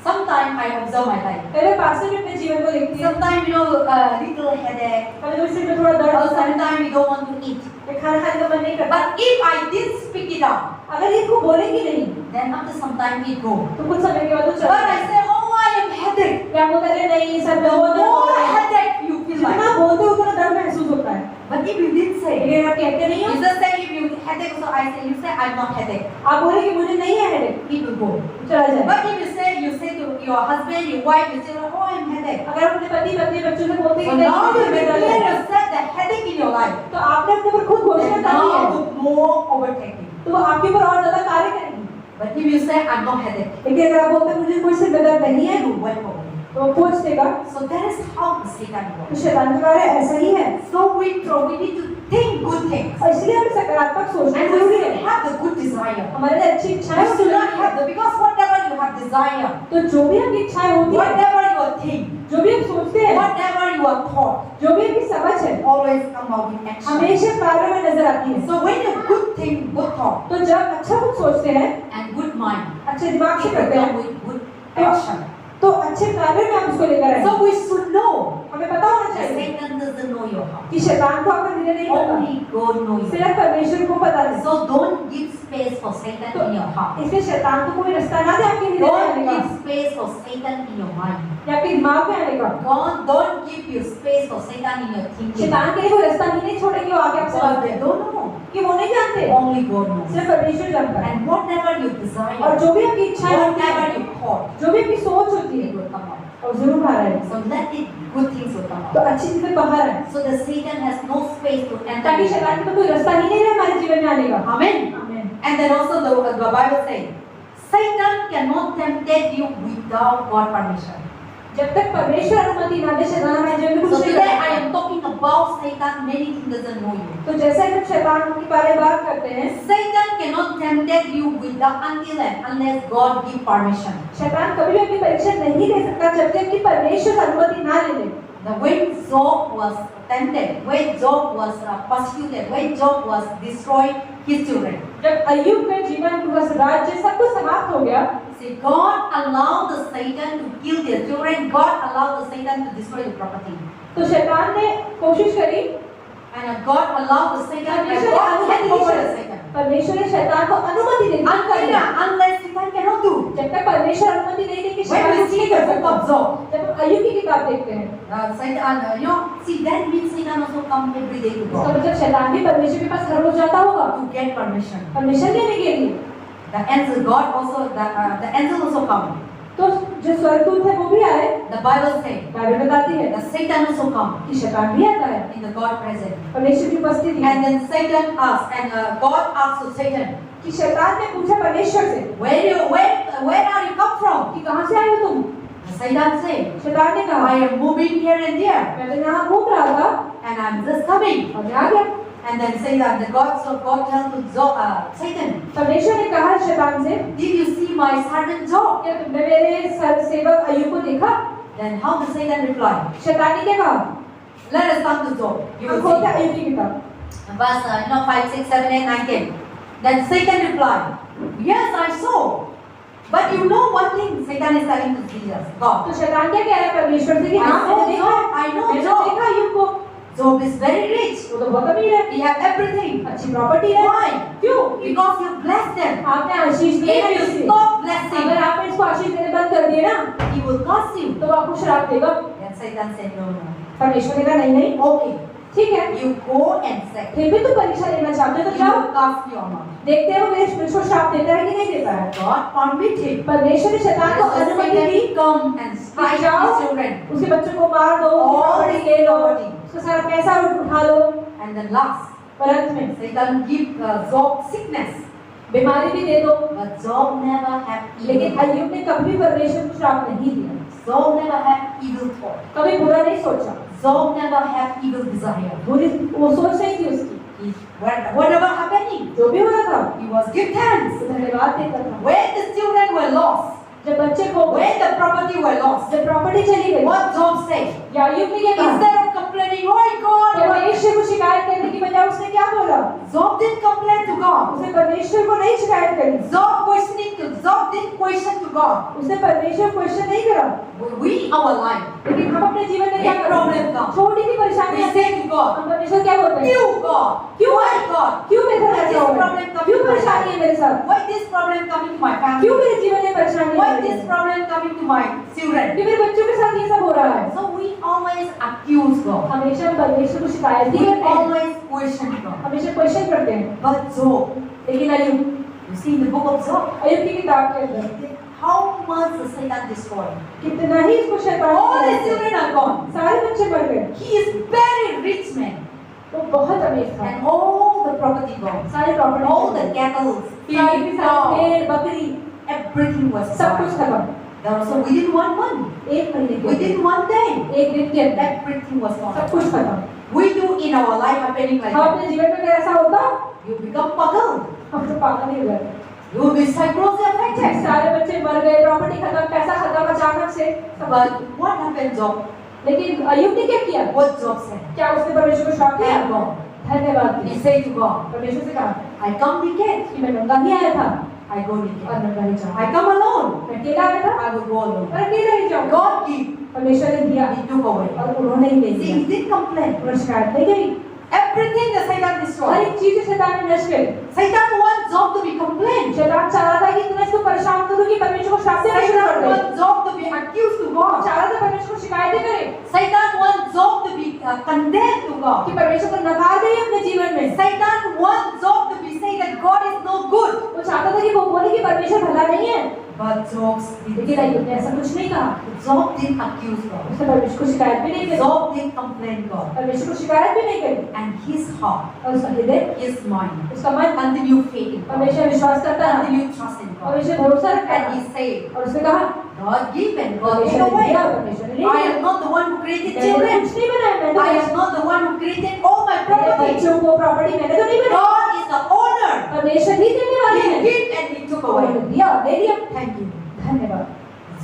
Sometimes I observe my life. पहले पास में अपने जीवन को देखती है, Sometimes little headache. कभी कभी सिर में थोड़ा दर्द Or होता है, sometimes we don't want to eat. मैं खाना खाने का मन नहीं करता। But if I didn't speak it out, अगर इसको बोलेंगे नहीं, then after some time it go. तो कुछ समय के बाद वो But चला I जाएगा। say, oh, I am headache. क्या बोलते हैं नहीं सब The लोगों ने more बोला है। headache you feel जितना like. बोलते हो उतना दर्द महसूस होता है, But if you didn't say, लेकिन आप कहते नहीं हो, you just say if you headache, so I say, you say I'm not headache. आप बोले कि मुझे नहीं है हेडेक, It will go. चला जाएगा। But if you say to your husband, your wife, you say, oh, I'm headache. अगर आप अपने पति पत्नी बच्चों से बोलते हैं So कि now you नहीं मुझे दर्द declare है, yourself the headache in your life. तो आपने अपने ऊपर खुद घोषणा Then कर दी now है, the more overtaking. तो वो आपके ऊपर और ज्यादा कार्य करेंगे। But if you say I'm not headache, लेकिन अगर आप बोलते हैं मुझे कोई सिर में दर्द नहीं है, you wipe away. तो वो पूछ देगा। So that is how the Satan तो works. शैतान का कार्य ऐसा ही है, So we need to think good things. और इसलिए हमें सकारात्मक सोचना And we जरूरी should है। have the good desire. हमारे लिए अच्छी इच्छाएं You होनी should not चाहिए। have the, because whatever you have desire, तो जो भी आपकी इच्छाएं होती है, whatever you think, जो भी आप सोचते हैं, whatever you are thought, जो भी आपकी समझ है, always come out in action. हमेशा कार्य में नजर आती है। So when you good think, good thought, तो जब अच्छा कुछ सोचते हैं, and good mind, अच्छे दिमाग से it करते will हैं, come with good action. तो अच्छे कार्य में आप उसको लेकर आए। So we should know हमें पता होना that चाहिए Satan doesn't know your heart. कि शैतान को आपका हृदय नहीं पता, Only God knows you. सिर्फ परमेश्वर को पता है। So don't give space for Satan in your heart. इसलिए शैतान को कोई रास्ता ना दे आपके हृदय में Don't आने का give space for Satan in your mind. या आपके दिमाग में आने का। God don't give you space for Satan in your thinking. शैतान के लिए कोई रास्ता ही नहीं छोड़ेंगे वो आगे आपसे बात Because they करें, don't know. कि वो नहीं जानते, Only God knows. सिर्फ परमेश्वर जानता है। And whatever you और desire, जो भी आपकी इच्छाएं होती whatever है, you thought, जो भी आपकी सोच होती है, it will come out. और जरूर बाहर आए। So let it, good things will come तो out. अच्छी चीजें बाहर आए, So the Satan has no space to enter. ताकि शैतान के पास कोई रास्ता ही नहीं रहे हमारे जीवन में आने का। Amen. आमीन। And then also the Bible says, Satan cannot tempt you without God permission. जब तक परमेश्वर अनुमति ना दे शैतान हमारे जीवन में So कुछ नहीं today कर I सकता। am talking about Satan. Many things doesn't know you. तो जैसे हम शैतान के बारे में बात करते हैं, Satan cannot tempt you without until and unless God give permission. शैतान कभी भी अपनी परीक्षा नहीं ले सकता जब तक कि परमेश्वर अनुमति ना ले ले। The when Job was tempted, when Job was persecuted, when Job was destroyed his children. जब अय्यूब का जीवन पूरा राज्य सब कुछ समाप्त हो गया, See, God allowed the Satan to kill their children. God allowed the Satan to destroy the property. तो शैतान ने कोशिश करी, And God allowed the Satan, and परमेश्वर ने God अनुमति hand over the the, Satan. परमेश्वर ने शैतान को अनुमति दे दी करने। Unless Satan cannot do. जब तक परमेश्वर अनुमति नहीं देंगे When शैतान we कुछ see नहीं the कर book of सकता। Job, जब हम अय्यूब की किताब देखते हैं, Satan, see that means Satan also come every day to इसका God मतलब शैतान भी परमेश्वर के पास हर रोज जाता होगा to get permission. परमिशन लेने के लिए। The angel, God also, the angel also come. तो जो स्वर्गदूत है वो भी आए, The Bible says बाइबल बताती है the Satan also come कि शैतान भी आता है in the God presence. परमेश्वर की उपस्थिति में। And then Satan asked, and God asked to Satan, कि शैतान ने पूछा परमेश्वर से where are you come from? कि कहाँ से आए हो तुम? Satan said, शैतान ने कहा I am moving here and there, मैं तो यहाँ घूम रहा था and I'm just coming. और मैं आ गया। And then Satan, so God told to Satan, परमेश्वर ने कहा शैतान से, did you see my servant Job? क्या तुमने मेरे सेवक अय्यूब को देखा? Then how did Satan reply? शैतान ने क्या कहा? Let us come to Job. You हम will खोलते see. हैं अय्यूब की किताब। Verse 5, 6, 7, 8, 9, 10. Then Satan replied, yes, I saw. But you know one thing, Satan is telling to Jesus, God. तो शैतान क्या कह रहा है परमेश्वर से कि हाँ मैंने देखा है, I know मैंने Job. देखा अय्यूब को, Job is very rich. वो तो बहुत अमीर है, He have everything. अच्छी प्रॉपर्टी है। Why? क्यों? Because you blessed them. आपने आशीष दिए ना If you इसे। stop blessing, अगर आपने इसको आशीष देने बंद कर दिए ना, he will curse you. तो वो आपको श्राप देगा। Then Satan said, no, no. परमेश्वर ने कहा नहीं नहीं, Okay, ठीक है, you go and say, फिर भी तुम परीक्षा लेना चाहते हो तो he जाओ, will curse you or not. देखते हो परमेश्वर श्राप देता है कि नहीं देता है। God permitted. परमेश्वर ने शैतान को Let अनुमति दी, Satan come and strike जाओ, his children. उसके बच्चों को मार दो, उसकी प्रॉपर्टी ले लो, उसका सारा पैसा उठा लो, And then last, पर अंत में Satan give Job sickness. बीमारी भी दे दो। But Job never had लेकिन evil. अय्यूब ने कभी परमेश्वर को श्राप नहीं दिया, Job never had evil thought. कभी बुरा नहीं सोचा, Job never had evil desire. बुरी वो सोच नहीं थी उसकी, Whatever happening, जो भी हो रहा था he was give thanks. तो धन्यवाद देता था। When the children were lost, जब बच्चे को when the property were lost, जब प्रॉपर्टी चली गई, what Job said? या अय्यूब ने क्या कहा? Instead of complaining, oh God, परमेश्वर को शिकायत करने की बजाय उसने क्या बोला? Job didn't complain to God. उसने परमेश्वर को नहीं शिकायत करी, Job didn't question to God. उसने परमेश्वर को क्वेश्चन नहीं करा। We our life, लेकिन हम अपने जीवन में क्या एक करते problem हैं? था। छोटी सी परेशानी we आती है, say to God, हम परमेश्वर क्या बोलते हैं? you God, क्यों? why God? क्यों मेरे साथ Why ऐसा this हो रहा problem है? coming क्यों to my परेशानी है life? मेरे साथ? Why this problem coming to my family? क्यों मेरे जीवन में परेशानी Why आ रही this है? problem coming to my children? क्यों मेरे बच्चों के साथ ये सब हो रहा है? So we always accuse God. हमेशा हम परमेश्वर को शिकायत ही We करते हैं, always question God. हमेशा क्वेश्चन करते हैं। But Job, लेकिन अय्यूब, you see in the book of Job, अय्यूब की किताब के अंदर how much the Satan destroyed. कितना ही इसको शैतान All ने his children are gone. सारे बच्चे मर गए, He is very rich man. वो बहुत अमीर था, And all the property gone. सारी प्रॉपर्टी, All the cattle, सारी की sheep, सारी cow, भेड़ बकरी everything was सब कुछ gone. खत्म। That was so within 1 month, एक महीने के within 1 day, एक दिन के अंदर everything was सब gone. कुछ खत्म। We do in our life happening like हम that. अपने जीवन में अगर ऐसा होता, You become puzzled. हम तो पागल ही हो गए। You will be psychologically affected. सारे बच्चे मर गए, प्रॉपर्टी खत्म, पैसा खत्म अचानक से सब। But what happened, Job? लेकिन अय्यूब ने क्या किया? What Job said? क्या उसने परमेश्वर को श्राप दिया? Thank God. धन्यवाद He दिया। said to God, परमेश्वर से कहा I come naked, कि मैं नंगा ही आया था I go और naked. नंगा ही जाऊँ। I come alone, मैं अकेला आया था I will go alone. और अकेला ही जाऊँ। God give, परमेश्वर ने दिया He took away. और उन्होंने ही ले See, लिया। He didn't complain. उन्होंने शिकायत नहीं करी। Everything the Satan her destroyed. एक चीज शैतान ने नष्ट करी। Satan wants Job to be complained. शैतान चाह रहा था कि तुम इसको परेशान करो कि परमेश्वर को श्राप देना शुरू कर Satan they. wants Job to be accused to God. चाह रहा था परमेश्वर को शिकायतें करे Satan wants Job to be condemned to God. कि परमेश्वर को नकार दे अपने जीवन में। Satan wants Job to be saying that God is no good. वो चाहता था कि वो बोले कि परमेश्वर भला नहीं है, But Job लेकिन अय्यूब ने ऐसा कुछ नहीं कहा। Job didn't accuse God. उसने परमेश्वर को शिकायत भी नहीं करी, Job didn't complain God. परमेश्वर को शिकायत भी नहीं करी। And his heart, और उसका हृदय, his mind, उसका मन continue faith in God. परमेश्वर विश्वास करता रहा, Continue trust in God. परमेश्वर भरोसा रखता And रहा। he said, और उसने कहा God give and God take परमेश्वर ने away. दिया, परमेश्वर ने ले I लिया। am not the one who created मैंने children. कुछ नहीं बनाया, मैंने I तो am not the one who created all my मेरे property. बच्चों को प्रॉपर्टी मैंने तो नहीं बनाई, God is the owner. परमेश्वर ही देने वाले He हैं। gave and he took उन्होंने away. दिया, ले लिया। Thank you. धन्यवाद।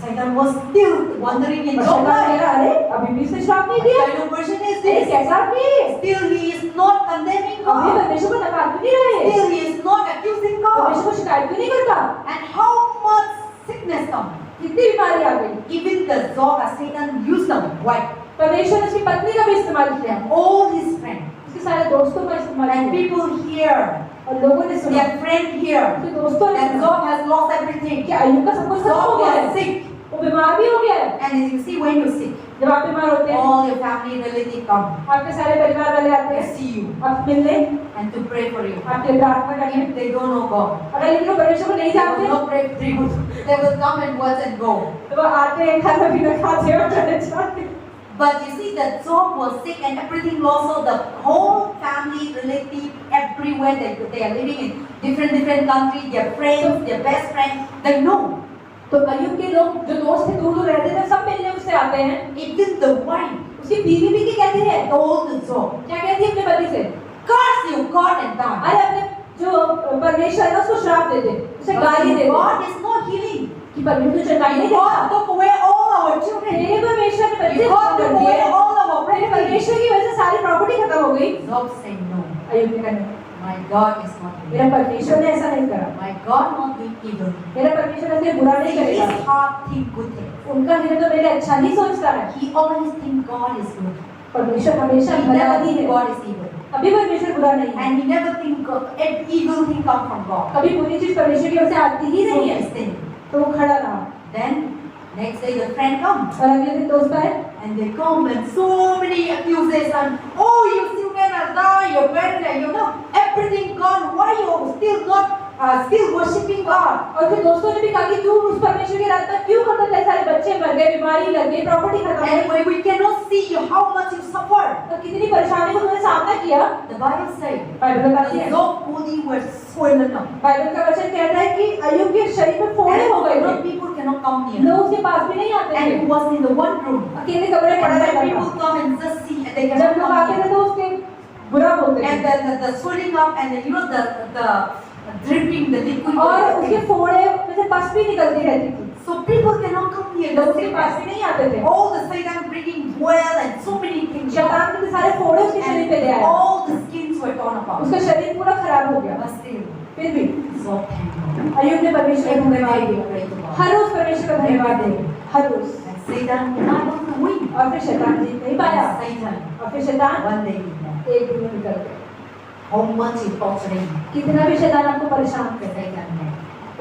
Satan was still wondering in और Job's शैतान कह life. रहा, अरे अभी भी इसने श्राप नहीं What दिया, kind of person is अरे this? कैसा आदमी है? Still he is not condemning अभी God. परमेश्वर को नकार क्यों नहीं रहे? Still he is not accusing God. परमेश्वर को शिकायत क्यों नहीं करता? And how much sickness come? कितनी बीमारी आ गई? Even the Job, Satan used them. Why? परमेश्वर ने उसकी पत्नी का भी इस्तेमाल किया, All his friends उसके सारे दोस्तों का इस्तेमाल and किया, people here, और लोगों ने सुना, their friend here, उसके दोस्तों ने that सुना Job has lost everything. कि अय्यूब का सब कुछ खत्म हो Job गया है, was sick. वो बीमार भी हो गया है। And as you see, when you're sick, जब आप बीमार होते हैं, all your family relatives come आपके सारे परिवार वाले आते to हैं, see you आप मिलने, and to pray for you. आपके प्रार्थना करने। If they don't know God, अगर लेकिन वो परमेश्वर को नहीं they जानते, will not pray for you. They will come and watch and go. तो वो आते हैं, खाना पीना खाते हैं और चले जाते हैं। But you see that Job was sick and everything lost, so the whole family, relative, everywhere they are living in different countries, their friends, their best friends, they know. तो अय्यूब के लोग जो दोस्त थे दूर दूर रहते थे सब मिलने उससे आते हैं। Even the wife उसकी बीवी भी क्या कहती है? told the Job, क्या कहती है अपने पति से? curse you, God, and die. अरे अपने जो परमेश्वर है उसको श्राप दे दे, उसे गाली दे दे God is not healing. कि परमेश्वर चंगाई नहीं God देता। took away all our children. तेरे परमेश्वर ने बच्चे God खत्म took कर away दिए, all our तेरे property. परमेश्वर की Job said no. अय्यूब ने कहा नहीं, My God is not मेरा evil. परमेश्वर ने ऐसा नहीं करा, My God not doing evil. मेरा परमेश्वर ऐसे बुरा नहीं करेगा, His heart think good things. उनका हृदय तो मेरे अच्छा ही सोचता है। He always think God is good. परमेश्वर हमेशा He भला never ही think है, God is evil. कभी परमेश्वर बुरा नहीं है, And he never think evil thing come from God. कभी बुरी चीज परमेश्वर की ओर से आती ही So नहीं he है। stayed. तो वो खड़ा रहा, Then next day the friend comes. और अगले दिन दोस्त आए, And they come and so many accusations. Oh, you still gonna die, your parents, you know, everything gone. Why you still not still worshiping God? और फिर दोस्तों ने भी कहा कि तू उस परमेश्वर के रास्ता क्यों करता है, सारे बच्चे मर गए, बीमारी लग गई, प्रॉपर्टी खत्म हो गई, And we cannot see you how much you suffered. तो कितनी परेशानी को तूने सामना किया। The Bible says बाइबल बताती the है, Job body was swollen up. Bible का वचन कहता है कि अय्यूब के शरीर में फोड़े हो गए And थे, no people cannot come near. लोग उसके पास भी नहीं आते And थे, he was in the one room. अकेले कमरे में पड़ा And when रहता people था। come and just see, and they जब cannot लोग come आते near. थे तो उसके बुरा बोलते And थे, the swelling up, and then, you know, the dripping, the liquid. और उसके फोड़े में से पस भी निकलती रहती थी, So people cannot come near. लोग उसके पास भी नहीं आते थे। All the Satan bringing well and so many things. शैतान के सारे फोड़े उसके शरीर पे ले And आया, all the skins were torn apart. उसका शरीर पूरा खराब हो गया, But still, फिर भी so thankful. अय्यूब ने परमेश्वर को धन्यवाद Every day we दिया, pray to God. हर रोज परमेश्वर का धन्यवाद दिया, हर रोज। And Satan not able to win. और फिर शैतान जीत नहीं पाया, And Satan, और फिर शैतान one day he died. एक दिन में निकल गया। How much he torturing कितना भी शैतान आपको परेशान the करे, Satan man.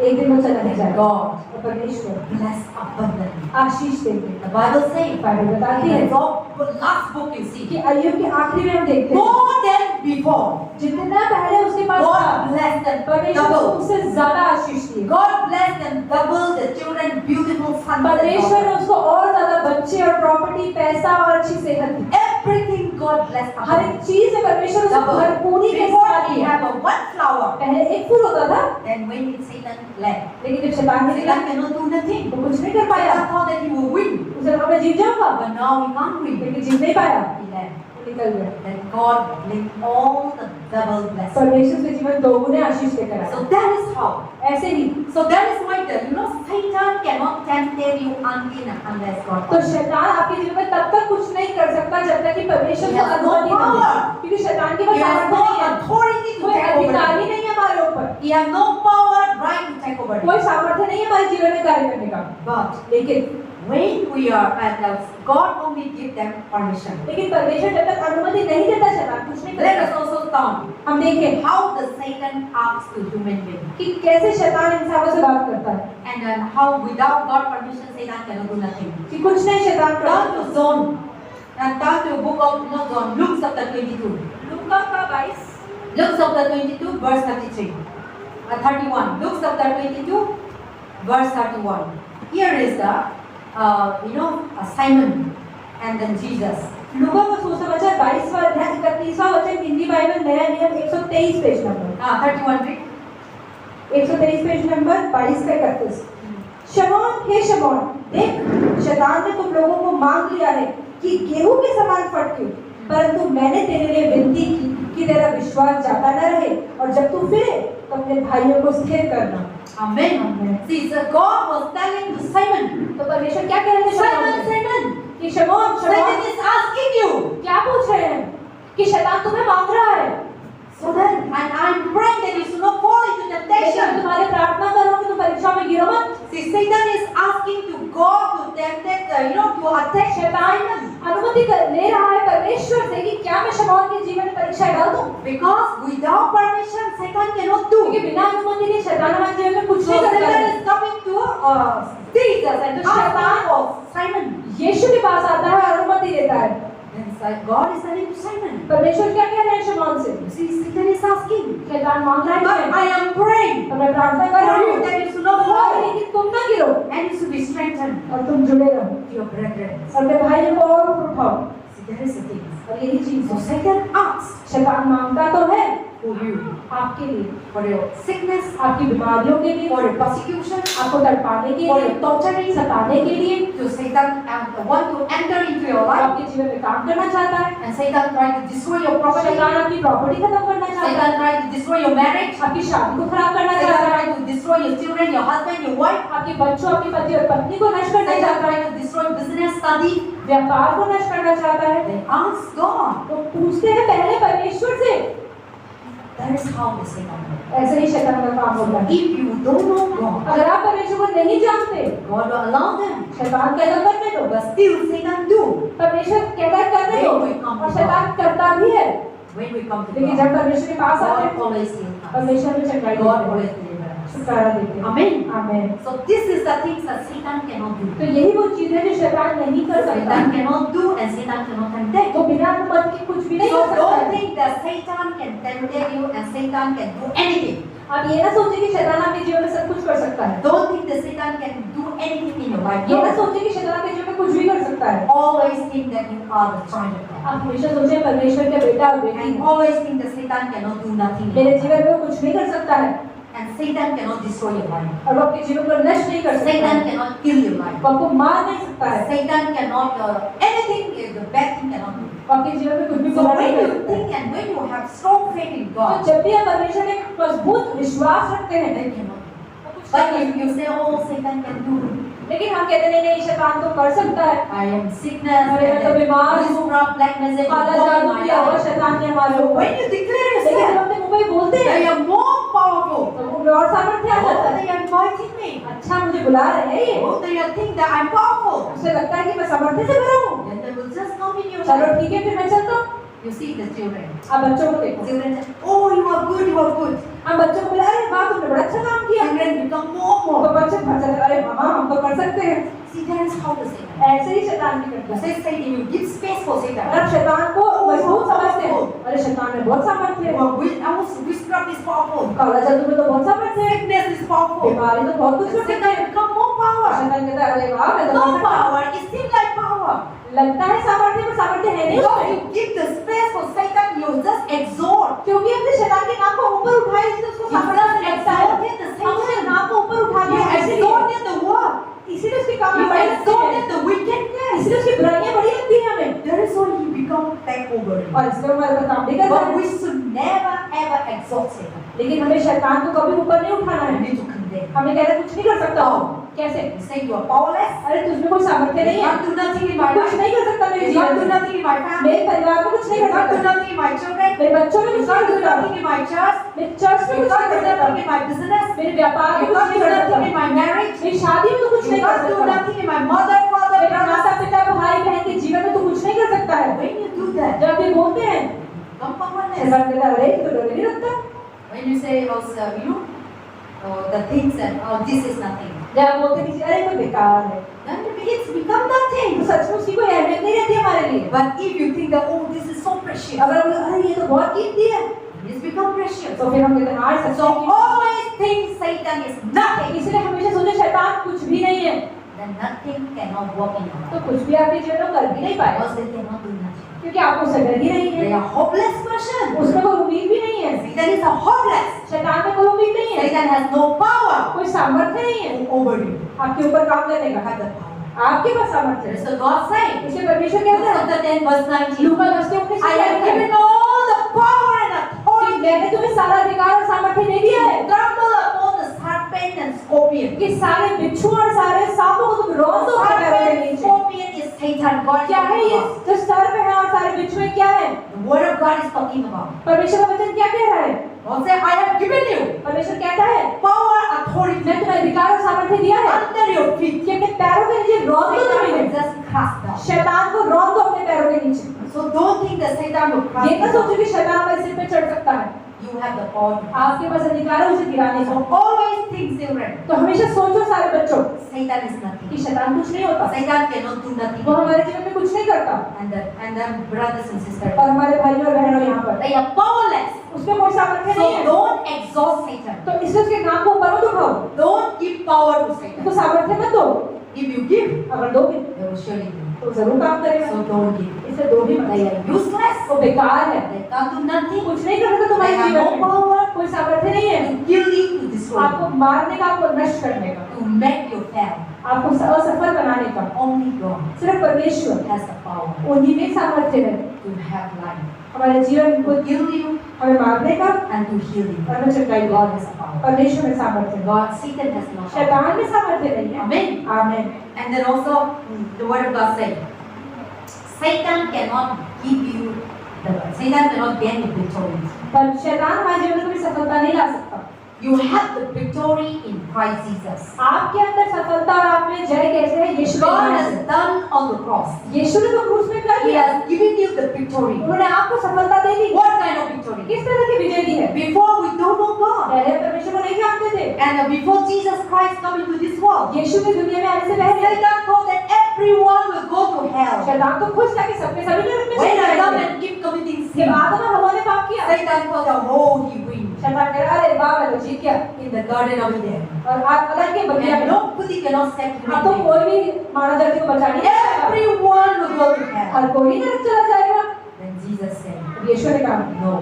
एक दिन वो चला नहीं And जाएगा, God और परमेश्वर bless abundantly. आशीष देंगे। The Bible says, बाइबल बताती in है the Job last book you see, कि अय्यूब के आखिरी में हम देखते हैं, more than before, जितना पहले उसके पास था, God blessed them परमेश्वर double. उससे ज्यादा आशीष दिए, God blessed them double, the children, beautiful sons and परमेश्वर ने daughters. उसको और ज्यादा बच्चे और प्रॉपर्टी, पैसा और अच्छी सेहत दी, Everything God blessed हर abundantly. एक चीज में परमेश्वर उसको Double. भरपूरी के Before साथ he दिया। had a one flower, पहले एक फूल होता था, then when did Satan left? लेकिन जब शैतान ने Satan cannot do nothing. वो कुछ नहीं कर पाया, Satan thought that he will win, उसे लगा मैं जीत जाऊंगा, but now he can't win. लेकिन जीत नहीं पाया, He left. वो निकल गया। Then God blessed all the double blessings. परमेश्वर उसके जीवन दोगुने आशीष लेकर आया। So that is how. ऐसे ही So that is why Satan cannot tempt you unless God. तो शैतान आपके जीवन में तब तक कुछ नहीं कर सकता जब तक कि परमेश्वर He को has no अनुमति न दे, power. क्योंकि शैतान के He पास has सामर्थ्य no नहीं है, authority to कोई take over. अधिकार ही नहीं है हमारे ऊपर, He has no power, right to take over. कोई सामर्थ्य नहीं है हमारे जीवन में कार्य करने का। But लेकिन when we are at God only give them permission. परमेश्वर जब तक अनुमति नहीं देता शैतान कुछ नहीं Let us करता। also count हम देखें how the Satan acts to human being, कि कैसे शैतान इंसानों से बात करता है, and then how without God permission Satan cannot do nothing. कि कुछ नहीं शैतान Turn करता। to John, and turn to book of John, Luke chapter 22. लूका का 22 Luke chapter 22, verse 33. 31. Luke chapter 22, verse 31. Here is the, Simon and then Jesus. लूका का सुसमाचार 22वां अध्याय 31वां वचन, हिंदी बाइबल नया नियम 123 page number, 31 read. 123 page number 22 का 31। शमौन, हे शमौन, देख शैतान ने तुम लोगों को मांग लिया है कि गेहूं के समान फटके, परंतु मैंने तेरे लिए विनती की कि तेरा विश्वास जाता न रहे, और जब तू फिरे तो अपने भाइयों को स्थिर करना। Amen. Amen. See, so God was telling to Simon, तो परमेश्वर क्या कह रहे थे Simon, शमौन से? Simon, कि शमौन, Satan शमौन, is asking you. क्या पूछ रहे हैं? कि शैतान तुम्हें मांग रहा है, So then, and I'm praying that you should not fall into लेकिन temptation. तुम्हारे प्रार्थना करो कि तुम परीक्षा में गिरो मत। See, Satan is asking to God to tempt that, to attack Simon. अनुमति ले रहा है परमेश्वर से कि क्या मैं शमौन के जीवन में परीक्षा डाल दूं, Because without permission, Satan cannot do. क्योंकि बिना अनुमति के शैतान हमारे जीवन में कुछ So नहीं कर Satan सकता। is coming to Jesus and to Satan of Simon. यीशु के पास आता है और अनुमति देता है। Then God is telling to Simon. परमेश्वर क्या कह रहे हैं शमौन से? You see, Satan is asking. शैतान मांग रहा है But तुम्हें, I am praying और मैं प्रार्थना कर for रहा you हूँ that you should not तुम्हारे fall लिए कि तुम ना गिरो and you should be strengthened और तुम जुड़े रहो to your brethren. और अपने भाइयों को और ऊपर उठाओ। See, that is the thing. और यही चीज So है, Satan asks शैतान मांगता तो है for you, आपके लिए, for your sickness, आपकी बीमारियों के लिए, for your persecution, आपको तड़पाने के for लिए, your torturing. सताने के लिए, So Satan want to enter into your और life, आपके जीवन में काम करना चाहता है। and Satan trying to destroy your property. शैतान आपकी प्रॉपर्टी खत्म करना चाहता है, Satan trying to destroy your marriage. आपकी शादी को खराब करना Satan चाहता है, trying to destroy your children, your husband, your wife. आपके बच्चों, आपके पति और पत्नी को नष्ट करना Satan चाहता है, trying to destroy business, study. व्यापार को नष्ट करना चाहता है, they ask God. तो पूछते हैं पहले परमेश्वर से। That is how the Satan works. ऐसे ही शैतान का काम होता है। If you don't know God, अगर आप परमेश्वर को नहीं जानते, God will allow them. शैतान कहता करने दो, But still Satan do. परमेश्वर कहता है करने दो, और शैतान करता भी है। When we come to लेकिन God, जब परमेश्वर के पास आते God हैं, always heals us. परमेश्वर में चंगाई God देते always हैं, delivers us. छुटकारा देते हैं। Amen. आमीन। So this is the things that Satan cannot do. तो यही वो चीज है जो शैतान नहीं कर सकता, Satan cannot do and Satan cannot tempt. वो बिना अनुमति के कुछ भी नहीं So कर सकता don't है। think that Satan can tempt you and Satan can do anything. आप ये ना सोचिए कि शैतान आपके जीवन में सब कुछ कर सकता है। Don't think that Satan can do anything in your life. ये ना No. सोचिए कि शैतान आपके जीवन में कुछ भी कर सकता है। Always think that you are the child of God. आप हमेशा सोचिए परमेश्वर के बेटा और बेटी And हैं। always think that Satan cannot do nothing. मेरे जीवन में वो कुछ नहीं कर सकता है, And Satan cannot destroy your life. और वो आपके जीवन को नष्ट नहीं कर सकता Satan है, cannot kill your life. वो आपको मार नहीं सकता है, Satan cannot anything the bad thing cannot do. वो आपके जीवन में कुछ भी So बुरा when नहीं कर you सकता है। think and when you have strong faith in तो God, जब भी आप परमेश्वर में मजबूत विश्वास रखते हैं, they cannot do. वो कुछ But नहीं if you say, oh, Satan can do, लेकिन हम कहते नहीं नहीं शैतान तो कर सकता है, I am sickness, अरे मैं तो बीमार हूँ, witchcraft, black magic, काला जादू किया हुआ शैतान ने हमारे So ऊपर। when you declare लेकिन जब yourself, अपने मुंह पे बोलते हैं they are more powerful. तो वो और सामर्थ्य आ जाता Oh, है। they are inviting me. अच्छा मुझे बुला रहे हैं ये, Oh, they are think that I'm powerful. उसे लगता है कि मैं सामर्थ्य से भरा हूँ। Then they will just come in your चलो life. ठीक है फिर मैं चलता हूँ। You see the children. अब बच्चों को देखो, Children say, oh, you are good, you are good. हम बच्चों को बोले अरे वाह तुमने बड़ा अच्छा काम किया। Children become more तो more. बच्चे भर जाते हैं, अरे मामा हम तो कर सकते हैं। See, that is how the Satan. ऐसे ही शैतान भी करता है। Say, you give space for Satan. अगर शैतान को मजबूत समझते हैं, अरे शैतान में बहुत सामर्थ्य है, Witchcraft is powerful. काला जादू में तो बहुत सामर्थ्य है, Sickness is powerful. बीमारी तो बहुत कुछ कर सकते Satan हैं। become more power. शैतान कहता है अरे वाह मैं तो कर No सकता हूँ। power, it seems like power. लगता है सामर्थ्य पर सामर्थ्य है नहीं Because उसमें। you give the space for Satan, you just exhort. क्योंकि हमने शैतान के नाम को ऊपर उठाया इसलिए उसको You सामर्थ्य just लगता है। exalted the हम उसके Satan. नाम को ऊपर उठा You दिया इसीलिए exalted the word. इसीलिए उसके काम You में बड़ी लगती है, exalted the wickedness. इसलिए उसकी बुराइयां बड़ी लगती हैं हमें, That is why he become take over. और इसलिए हमारे पर काम भी करता But है। we should never ever exalt Satan. लेकिन हमें शैतान को कभी ऊपर नहीं उठाना We है। need to condemn. हमें कहते कुछ नहीं कर सकता हो, कैसे? You say you are powerless. अरे तुझमें कोई सामर्थ्य You नहीं है, can't do nothing in my कुछ life. नहीं कर सकता मेरे You जीवन can't do में, nothing in my family. मेरे परिवार में कुछ नहीं You कर can't do सकता, nothing in my children. मेरे बच्चों में You कुछ can't नहीं do कर सकता, nothing in my church. मेरे चर्च में You कुछ can't नहीं do कर सकता, nothing in my business. मेरे व्यापार में You कुछ can't नहीं do कर nothing in सकता, my marriage. मेरी शादी में तो कुछ You नहीं कर can't do सकता, nothing in my mother, father, मेरे brother. माता पिता भाई बहन के जीवन में तो कुछ नहीं कर सकता है। When you do that, जब ये बोलते हैं come powerless. शैतान कहता है अरे तो डर नहीं लगता। When you say also, the things and this is nothing, जब बोलते हैं अरे तो बेकार है, then it's become तो nothing. सचमुच की कोई अहमियत नहीं रहती हमारे लिए। But if you think that oh this is so precious, अगर हम अरे ये तो बहुत कीमती है, it's become precious. तो फिर हम कहते हैं हाँ सच So में always think Satan is nothing. इसलिए हमेशा सोचे शैतान कुछ भी नहीं है, Then nothing cannot work in your तो life. कुछ भी आपके जीवन में कर भी नहीं पाएगा, Because they cannot do nothing. क्योंकि आपको सगर ही नहीं They है, are hopeless person. उसमें कोई उम्मीद भी नहीं है। Satan is a hopeless. शैतान में कोई उम्मीद नहीं है, Satan has no power कोई सामर्थ्य नहीं है over you. आपके ऊपर काम करने का। Have the power. आपके पास सामर्थ्य There है। is a God saying. इसलिए परमेश्वर कहता है Chapter 10 verse 19. Luka 10:19 I have given all the power and authority. मैंने तुम्हें सारा अधिकार और सामर्थ्य दे दिया है Trample upon the serpent and scorpion. कि सारे बिच्छू और सारे सांपों को तुम रोक दो अपने पैरों के Serpent, नीचे। scorpion is Satan. God is क्या है ये talking about. जो सर्प है और सारे बिच्छू है क्या है? The word of God is talking about. परमेश्वर का वचन क्या कह रहा है? God said, I have given you परमेश्वर कहता है power, authority मैं तुम्हें अधिकार और सामर्थ्य दिया है under your feet. कि अपने पैरों के नीचे रोक दो Satan will तुम्हें, just crush down. शैतान को रोक दो अपने पैरों के नीचे। So don't think that Satan will crush ये you ना सोचो कि शैतान हमारे सिर पे चढ़ सकता है, You have the power. आपके पास अधिकार है उसे गिराने का। So always think, children, तो हमेशा सोचो सारे बच्चों Satan is nothing. कि शैतान कुछ नहीं होता, Satan cannot do nothing. वो हमारे जीवन में कुछ नहीं करता। And then brothers and sisters, और हमारे भाई और बहनों यहाँ पर they are powerless. उसमें कोई सामर्थ्य नहीं So है, don't exalt Satan. तो इसलिए उसके नाम को ऊपर मत उठाओ, Don't give power to Satan. उसको सामर्थ्य मत दो। If you give, अगर दोगे they will surely do. तो जरूर काम करेगा, So don't give. इसे दो भी They मत। are useless. वो बेकार है, They can't do nothing. कुछ नहीं कर सकता They तुम्हारे have जीवन no में, power कोई सामर्थ्य नहीं है to kill you, to destroy आपको you, मारने का, आपको नष्ट करने का, to make you fail. आपको असफल बनाने का। Only God सिर्फ परमेश्वर has the power उन्हीं में सामर्थ्य है to have life, हमारे जीवन को to kill you हमें मारने का and to heal you. और हमें चंगाई का। God has the power. परमेश्वर में सामर्थ्य है, God, Satan has no power. शैतान में सामर्थ्य नहीं है। Amen. आमीन। And then also the word of God says, Satan cannot gain the victory. पर शैतान हमारे जीवन में कभी सफलता नहीं ला सकता। You have the victory in Christ Jesus. आपके अंदर सफलता और आप में जय कैसे है? यीशु के God नाम has से। done on the cross. यीशु ने तो क्रूस में कर He दिया। has given you the victory. उन्होंने आपको सफलता दे दी। What kind of victory? किस तरह की विजय दी है? Before we don't know God. पहले परमेश्वर को नहीं जानते थे। And before Jesus Christ come into this world, यीशु के दुनिया में आने से पहले Satan thought that everyone will go to hell. शैतान तो खुश था कि सबके सभी नरक में When चले Adam जाएंगे। and Eve committing जब sin, आदम और हवा ने पाप किया, Satan thought, oh, he wins शैतान कह रहा अरे वाह मैं तो जीत गया। in the Garden of Eden. और आज अदन के बगिया And में nobody cannot set him अब तो free. कोई भी मानव जाति को बचा नहीं सकता। Everyone will go to hell. हर कोई नरक चला जाएगा। Then Jesus said, अब यीशु ने कहा no.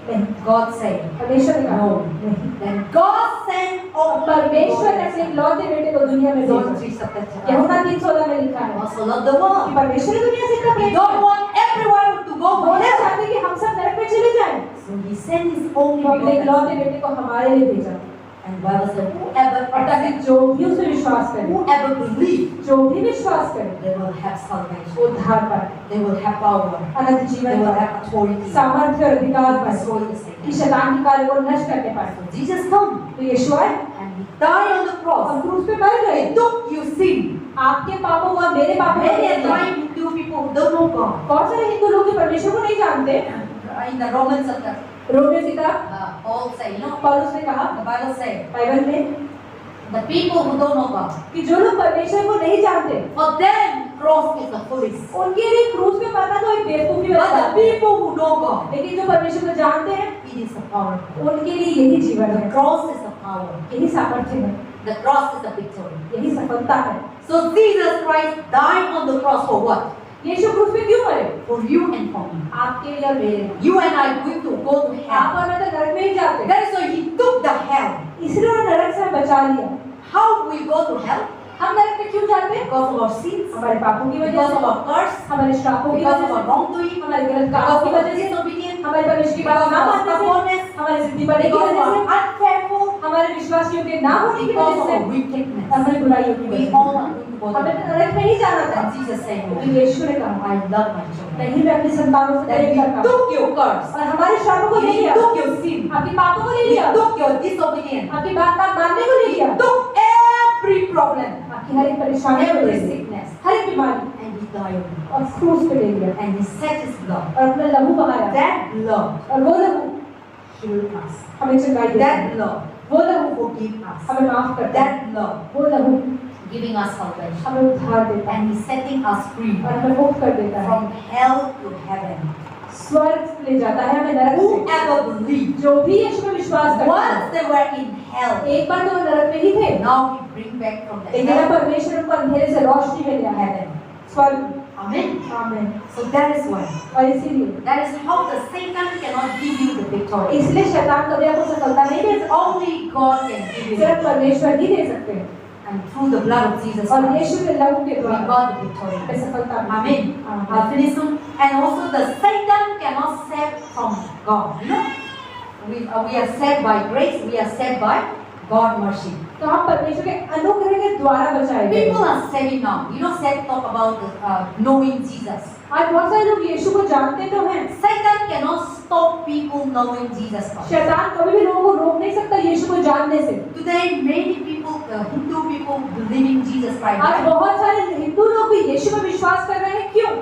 Then God said, परमेश्वर ने कहा no. नहीं। Then God sent all परमेश्वर ने अपने इकलौते बेटे को दुनिया में John भेजा। 3:17. यूहन्ना 3:16 में लिखा है Also love the कि world. परमेश्वर ने दुनिया से इतना We प्रेम don't किया। want everyone to go वो to नहीं hell. चाहते कि हम सब नरक में चले जाएं। So he sent his only वो अपने begotten इकलौते Son. बेटे को हमारे लिए भेजा And Bible said, whoever और ताकि accepts, जो भी उसमें विश्वास करे, whoever believes, जो भी विश्वास करे, they will have salvation. उद्धार पाए, They will have power. Anant They जीवन will पाए, have authority. सामर्थ्य और अधिकार पाए Destroy the Satan. कि शैतान के कार्य को नष्ट करने पाए। So Jesus come तो यीशु आए and he died on the और cross. क्रूस पे मर गए। He took your sin. आपके पापों को मेरे पापों को Many ले a लिया। time Hindu people who don't know God. बहुत सारे हिंदू लोग परमेश्वर को नहीं जानते। In the Roman chapter, Romeo की किताब Paul say, पौलुस ने कहा the Bible say, बाइबल में the people who don't know God, कि जो लोग परमेश्वर को नहीं जानते for them cross is a foolish. उनके लिए क्रूस पे मरना तो एक बेवकूफी But वाला the है। people who know God, लेकिन जो परमेश्वर को जानते हैं it is a power. उनके लिए यही जीवन The है, cross is a power. यही सामर्थ्य है, The cross is a victory. यही सफलता है। So Jesus Christ died on the cross for what? यीशु क्रूस पे क्यों मरे? For you and for me. आपके लिए और मेरे लिए। You and I are going to go to आप hell. और मैं तो नरक में ही जाते। That is why he took the hell. इसलिए उन्होंने नरक से बचा लिया। How we go to hell? हम नरक में क्यों जाते हैं? Because of our sins, हमारे पापों की वजह because से, of our curse, हमारे श्रापों की because वजह of our से, wrongdoing, हमारे गलत because कामों की of our वजह से, disobedience, हमारे परमेश्वर की बात because ना of our मानने से, stubbornness, हमारे जिद्दी बनने की because of वजह our से, unfaithful, हमारे विश्वास योग्य ना होने की because वजह of से, our wickedness. हमारी बुराइयों की We वजह all से are going to go to हमें तो hell. नरक में ही जाना था। And Jesus said, लेकिन no, यीशु ने कहा I love my children. नहीं मैं अपनी संतानों से That प्रेम he करता हूँ took your curse, और हमारे श्रापों को ले he लिया, took your sin, आपकी पापों को ले he लिया, took your disobedience, आपकी बात ना मानने को ले he लिया, took every problem, आपकी हर एक परेशानी को ले every लिया, sickness, हर एक बीमारी and he died on the और cross. क्रूस पे ले लिया And he shed his blood. और अपना लहू बहाया That blood और वो लहू healed us. हमें चंगाई देता है, That blood वो लहू forgive us. हमें माफ करता है, That blood वो लहू giving us salvation. हमें उद्धार देता है And he's setting us free और हमें मुक्त कर देता है, from hell to heaven. स्वर्ग ले जाता है हमें नरक से। Whoever believes, जो भी यीशु में विश्वास करता है, once they were in hell, एक बार तो वो नरक में ही थे, now he bring back from the लेकिन अब hell परमेश्वर उनको अंधेरे से रोशनी में ले आया है, heaven. स्वर्ग। Amen. आमीन। So that is why. और इसीलिए That is how the Satan cannot give you the victory. इसलिए शैतान कभी आपको सफलता नहीं दे सकता, Only God can give you. सिर्फ परमेश्वर ही दे सकते हैं And through the blood of Jesus और Christ, यीशु के लहू के we द्वारा got the victory. हमें सफलता मिलती है। Amen. आमीन। Finish soon. And also the Satan cannot save from God. You know, we are saved by grace. We are saved by God mercy. तो हम परमेश्वर के अनुग्रह के द्वारा बचाए गए। People are saving now. You know, Seth talk about knowing Jesus. आज बहुत सारे लोग यीशु को जानते तो हैं, Satan cannot stop people knowing Jesus Christ. शैतान कभी भी लोगों को रोक नहीं सकता यीशु को जानने से। Today, many people, Hindu people, believing Jesus Christ. आज बहुत सारे हिंदू लोग भी यीशु में विश्वास कर रहे हैं, क्यों?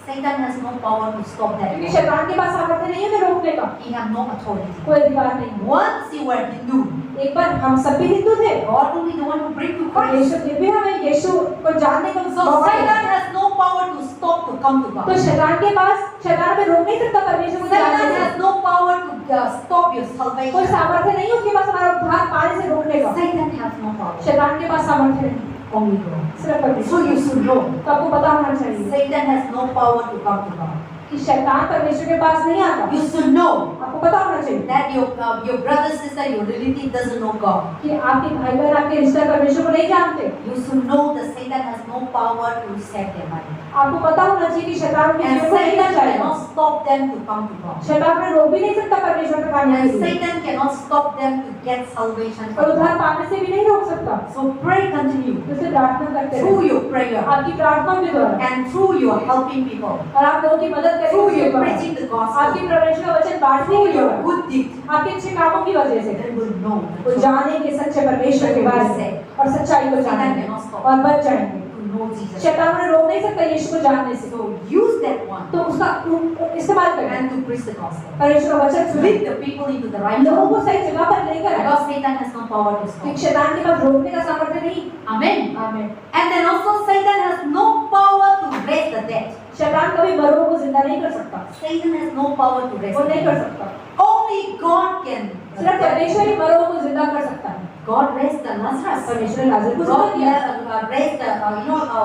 Satan has no power to stop that. क्योंकि शैतान के पास सामर्थ्य नहीं है हमें रोकने का, He have no authority. कोई अधिकार नहीं। Once you were Hindu, एक बार हम सब भी हिंदू थे God will be the one who bring to और Christ. यीशु फिर भी हमें यीशु को जानने का So मौका Satan दिया। has no power to stop to come to तो God. शैतान के पास शैतान में रोक नहीं सकता परमेश्वर को जानने Satan से। has no power to stop your कोई salvation. सामर्थ्य नहीं उसके पास हमारा उद्धार पाने से रोकने का। Satan has no power. शैतान के पास सामर्थ्य नहीं, Only God. सिर्फ परमेश्वर। So you should know, तो आपको पता होना चाहिए Satan has no power to come to God. कि शैतान परमेश्वर के पास नहीं आता। You should know आपको पता होना चाहिए that your brother, sister, your relative doesn't know God. कि आपके भाई बहन आपके रिश्तेदार परमेश्वर को नहीं जानते। You should know that Satan has no power to set their mind. आपको पता होना चाहिए कि शैतान के And जीवन को नहीं Satan चाहेगा। cannot stop them to come to God. शैतान ने रोक भी नहीं सकता परमेश्वर के पाने And के लिए, Satan cannot stop them to get salvation और from उद्धार God. पाने से भी नहीं रोक सकता। So pray continue उससे प्रार्थना करते through रहे, your prayer आपकी प्रार्थना के द्वारा, and through your helping people, और आप लोगों की मदद करें through उसके your द्वारा, preaching the आपकी gospel, परमेश्वर का वचन बांटने through के your द्वारा, good deeds. आपके अच्छे कामों की वजह से They will know वो जानेंगे सच्चे परमेश्वर के बारे में और सच्चाई को जानेंगे और बच जाएंगे। to know Jesus. शैतान ने रोक नहीं सकता यीशु को जानने से, So use that one तो उसका इस्तेमाल करें, and to preach the gospel. परमेश्वर का वचन सुने, Lead the people into the right लोगों path. को सही जगह पर लेकर आए, Because Satan has no power to क्योंकि stop. शैतान के पास रोकने का सामर्थ्य नहीं। Amen. आमीन। And then also Satan has no power to raise the dead. शैतान कभी मरों को जिंदा नहीं कर सकता, Satan has no power to raise वो the नहीं कर dead. सकता। Only God can. सिर्फ परमेश्वर ही मरों को जिंदा कर सकता है। God raised the Lazarus. परमेश्वर ने लाजर को जिंदा God किया। raised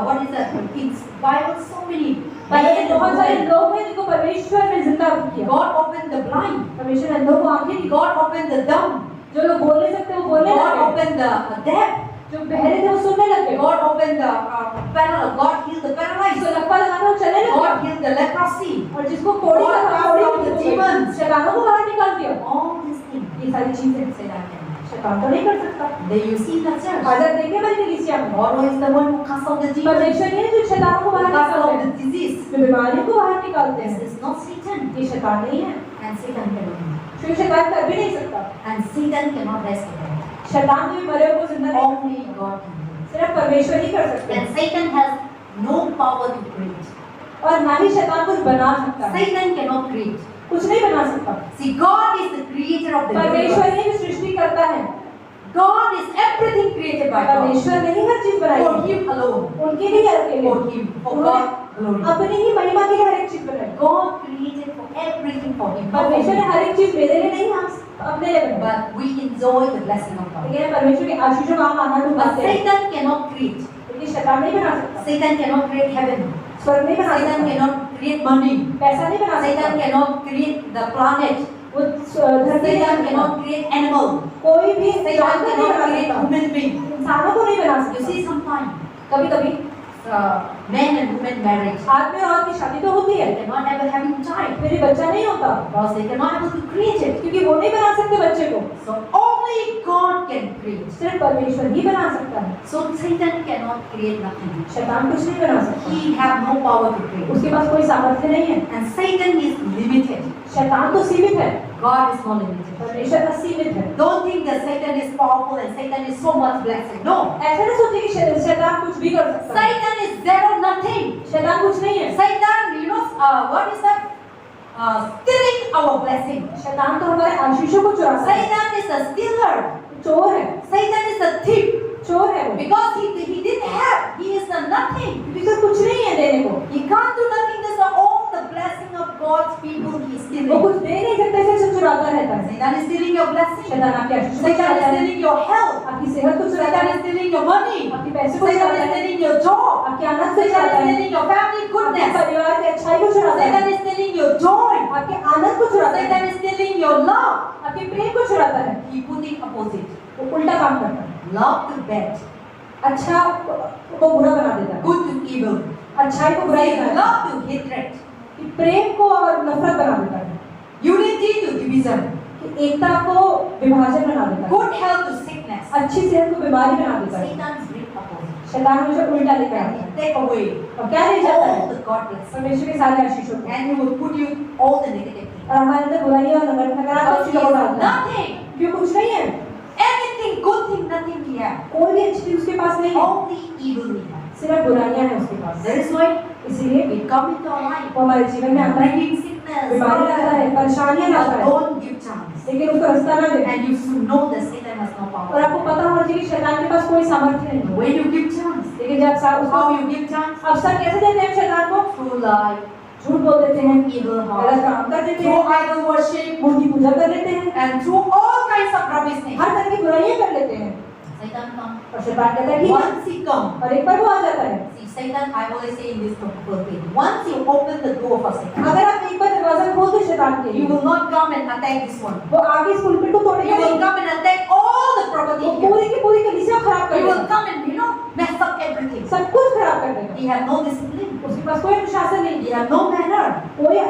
what is that? In Bible so many. Bible में बहुत सारे लोग हैं जिनको परमेश्वर ने जिंदा किया। God opened the blind. परमेश्वर ने अंधों को आंखें दी, God opened the dumb. जो लोग बोल नहीं सकते वो बोलने God लगे, opened the deaf. जो बहरे थे वो सुनने लगे, God opened the God healed the जिसको paralyzed. लकवा लगा था वो चलने लगे, God healed the leprosy. और जिसको कोड़ी God लगा cast कोड़ी out the demons. शैतानों को बाहर निकाल दिया। All these things. ये सारी चीजें Satan can. शैतान तो नहीं कर सकता। Then you see the church. हाजर देखे बड़ी कलीसिया में, God is the one who casts out the demons. परमेश्वर ही है जो शैतानों को Who बाहर casts निकालते out हैं, the disease. जो बीमारियों को बाहर निकालते This हैं। is not Satan. ये शैतान नहीं है, And Satan cannot. क्योंकि शैतान कर भी नहीं सकता। And Satan cannot raise the dead. शैतान भी मरे को जिंदा नहीं, Only God can do. सिर्फ परमेश्वर ही कर सकते And हैं, Satan has no power to create. और ना ही शैतान कुछ बना सकता है, Satan cannot create. कुछ नहीं बना सकता। See, God is the creator of the परमेश्वर universe. ही सृष्टि करता है, God is everything created by God. परमेश्वर ने ही हर चीज बनाई For है, Him alone. उनके लिए अकेले, For Him. For God alone. अपनी ही महिमा के लिए हर एक चीज बनाई। God created for everything for Him. not for परमेश्वर ने Him. हर एक चीज मेरे लिए नहीं, हम अपने लिए बनाई। But we enjoy the blessing of God. लेकिन परमेश्वर के आशीषों का हम आनंद But उठाते हैं, Satan cannot create. लेकिन शैतान नहीं बना सकता, Satan cannot create heaven. स्वर्ग नहीं बना Satan सकता, cannot create money. पैसा नहीं बना Satan सकता, cannot create the planet. वो धरती नहीं Satan बना cannot create animal. कोई भी Satan जानवर नहीं cannot बना create सकता, human being. इंसानों को नहीं बना You सकता। see, sometimes कभी कभी men and women marriage, आदमी और औरत की शादी तो होती है, they're not ever having child फिर भी बच्चा नहीं होता, because they cannot able to create it. क्योंकि वो नहीं बना सकते बच्चे को, So only God can create. सिर्फ परमेश्वर ही बना सकता है। So Satan cannot create nothing. शैतान कुछ नहीं बना सकता, He have no power to create. उसके पास कोई सामर्थ्य नहीं है। And Satan is limited. शैतान तो सीमित है, God is not limited. परमेश्वर असीमित है। Don't think that Satan is powerful and Satan is so much blessed. No. ऐसा नहीं सोचिए कि शैतान कुछ भी कर सकता है, Satan is zero, nothing. शैतान कुछ नहीं है। Satan, what is that? Stealing our blessing. शैतान तो हमारे आशीषों को चुराता है, Satan is a stealer. चोर है, Satan is a thief. चोर है वो, Because he didn't have. He is a nothing. क्योंकि तो कुछ नहीं है देने को, He can't do nothing. That's all the blessing of God's people he is वो stealing. कुछ दे नहीं सकता, इसे चुराता रहता है। Satan is stealing your blessing. शैतान आपके आशीष को Satan चुराता is है, stealing your health. आपकी सेहत को चुराता Satan है, is stealing your money. आपके पैसे को Satan चुराता is है, stealing your job. आपके आनंद को Satan चुराता is है, stealing your family आपके goodness. परिवार की अच्छाई को चुराता Satan है, is stealing your joy. आपके आनंद को चुराता है, Satan is stealing your love. आपके प्रेम को चुराता है। He put it opposite. वो उल्टा काम करता है, Love to bad. अच्छा को बुरा बना देता है, Good to evil. अच्छाई को बुराई बना देता Love to hatred. है, प्रेम को और नफरत बना देता है, Unity to division. कि एकता को विभाजन बना देता है, Good health to sickness. अच्छी सेहत को बीमारी बना देता है। Satan is very opposite. शैतान हमेशा उल्टा लेकर आता And है, he take away और क्या ले जाता all है? the God blessing. परमेश्वर के सारे आशीषों को, And he will put you all the negative things. और हमारे अंदर बुराई और नकारात्मक Because he चीजों को has डालता है, nothing. जो कुछ नहीं है, Anything good thing, nothing he has. कोई भी अच्छी चीज उसके पास नहीं है, Only evil he has. सिर्फ बुराइयां हैं उसके पास। That is why इसीलिए we come into our life. वो हमारे जीवन में आता है, Bringing sickness. बीमारी लाता है, परेशानियां लाता But है, don't give chance. लेकिन उसको रास्ता ना दे। And you should know that Satan has no और power. आपको पता होना चाहिए कि शैतान के पास कोई सामर्थ्य नहीं है, When you give chance, लेकिन जब उसको how you give chance? अवसर कैसे देते हैं शैतान को? Through lie, झूठ बोल देते हैं, evil गलत heart, काम कर देते through हैं, idol worship, मूर्ति पूजा कर लेते हैं, and through all kinds of rubbish things. हर तरह की बुराइयां कर लेते हैं। Satan comes. और शैतान कहता है ठीक है, Once he comes, और एक बार वो आ जाता है। see, Satan, I always say in this thing, once you open the door for Satan, अगर आप एक बार दरवाजा खोल दो शैतान के he लिए, will not come and attack this one. वो आगे इस पुलपिट को He तोड़ेगा will नहीं, come and attack all the property वो here. पूरी की पूरी कलीसिया खराब कर He will देगा, come and, mess up everything. सब कुछ खराब कर देगा। He have no discipline. उसके पास कोई अनुशासन नहीं, He have no manner. कोई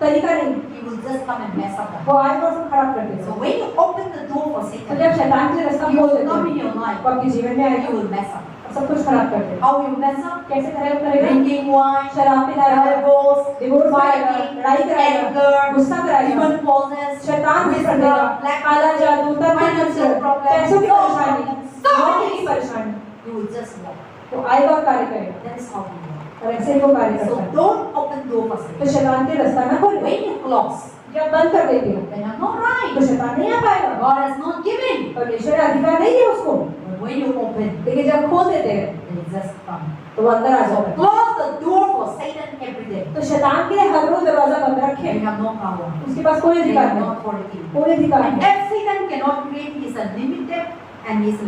तरीका नहीं, He will just come and mess up the वो आएगा और सब खराब कर So देगा। when you open the door for तो Satan, जब शैतान के रास्ता he खोल will देते come हैं, in your life. वो आपके जीवन में आएगा You will mess up. और सब कुछ खराब कर देगा। How will you mess up? कैसे खराब करेगा? Drinking wine, शराब पिलाएगा, divorce, डिवोर्स कराएगा, fighting, लड़ाई कराएगा, anger, गुस्सा कराएगा, demon possessed, शैतान भी कर wisdom, देगा, black काला जादू, financial तंत्र, problems, पैसों की परेशानी, so मौत की many. परेशानी, You will just walk. तो आएगा और कार्य करेगा। That is how he works. और ऐसे ही वो कार्य So करता है। don't open door for तो Satan. शैतान के रास्ता ना खोले, When you close, जब बंद कर देते हो then you have no तो right. शैतान नहीं आ पाएगा, God has not given. परमेश्वर ने अधिकार नहीं दिया उसको। But when you open, लेकिन जब खोल देते हैं then it just comes. तो वो अंदर आ So जाता है। close the door for Satan every day. तो शैतान के लिए हर रोज दरवाजा बंद They रखें, have no power. उसके पास कोई They अधिकार have नहीं, no authority. कोई अधिकार And नहीं। if Satan cannot create, he is unlimited, and he is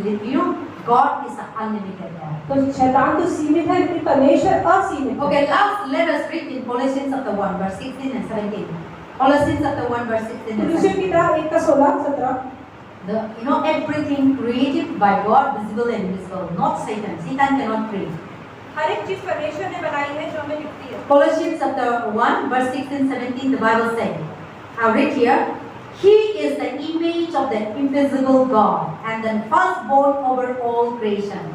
God is an unlimited God. तो शैतान तो सीमित है लेकिन परमेश्वर असीमित है। Okay, last let us read in Colossians chapter 1, verse 16 and 17. Colossians chapter 1, verse 16 and कुलुस्सियों 17. की किताब 1 का 16-17। Everything created by God, visible and invisible, not Satan. Satan cannot create. हर एक चीज परमेश्वर ने बनाई है जो हमें दिखती है। Colossians chapter 1, verse 16 17, the Bible says, I'll read here. He is the image of the invisible God and the firstborn over all creation.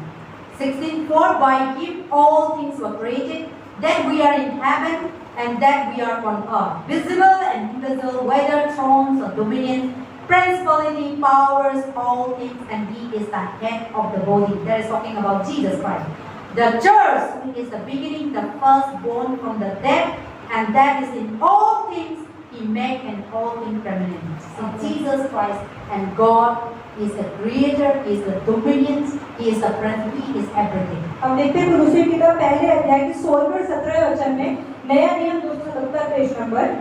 16, for by him all things were created, that we are in heaven and that we are on earth, visible and invisible, whether thrones or dominions, principality, powers, all things, and he is the head of the body. That is talking about Jesus Christ. The church, who is the beginning, the firstborn from the dead, and that is in all things he made and all things permanent. So Jesus Christ and God is the creator, he is the dominions, he is the prince, he is everything. हम देखते हैं कुलुस्सियों की किताब पहले अध्याय के 16 और 17 वचन में नया नियम 270 पेज नंबर,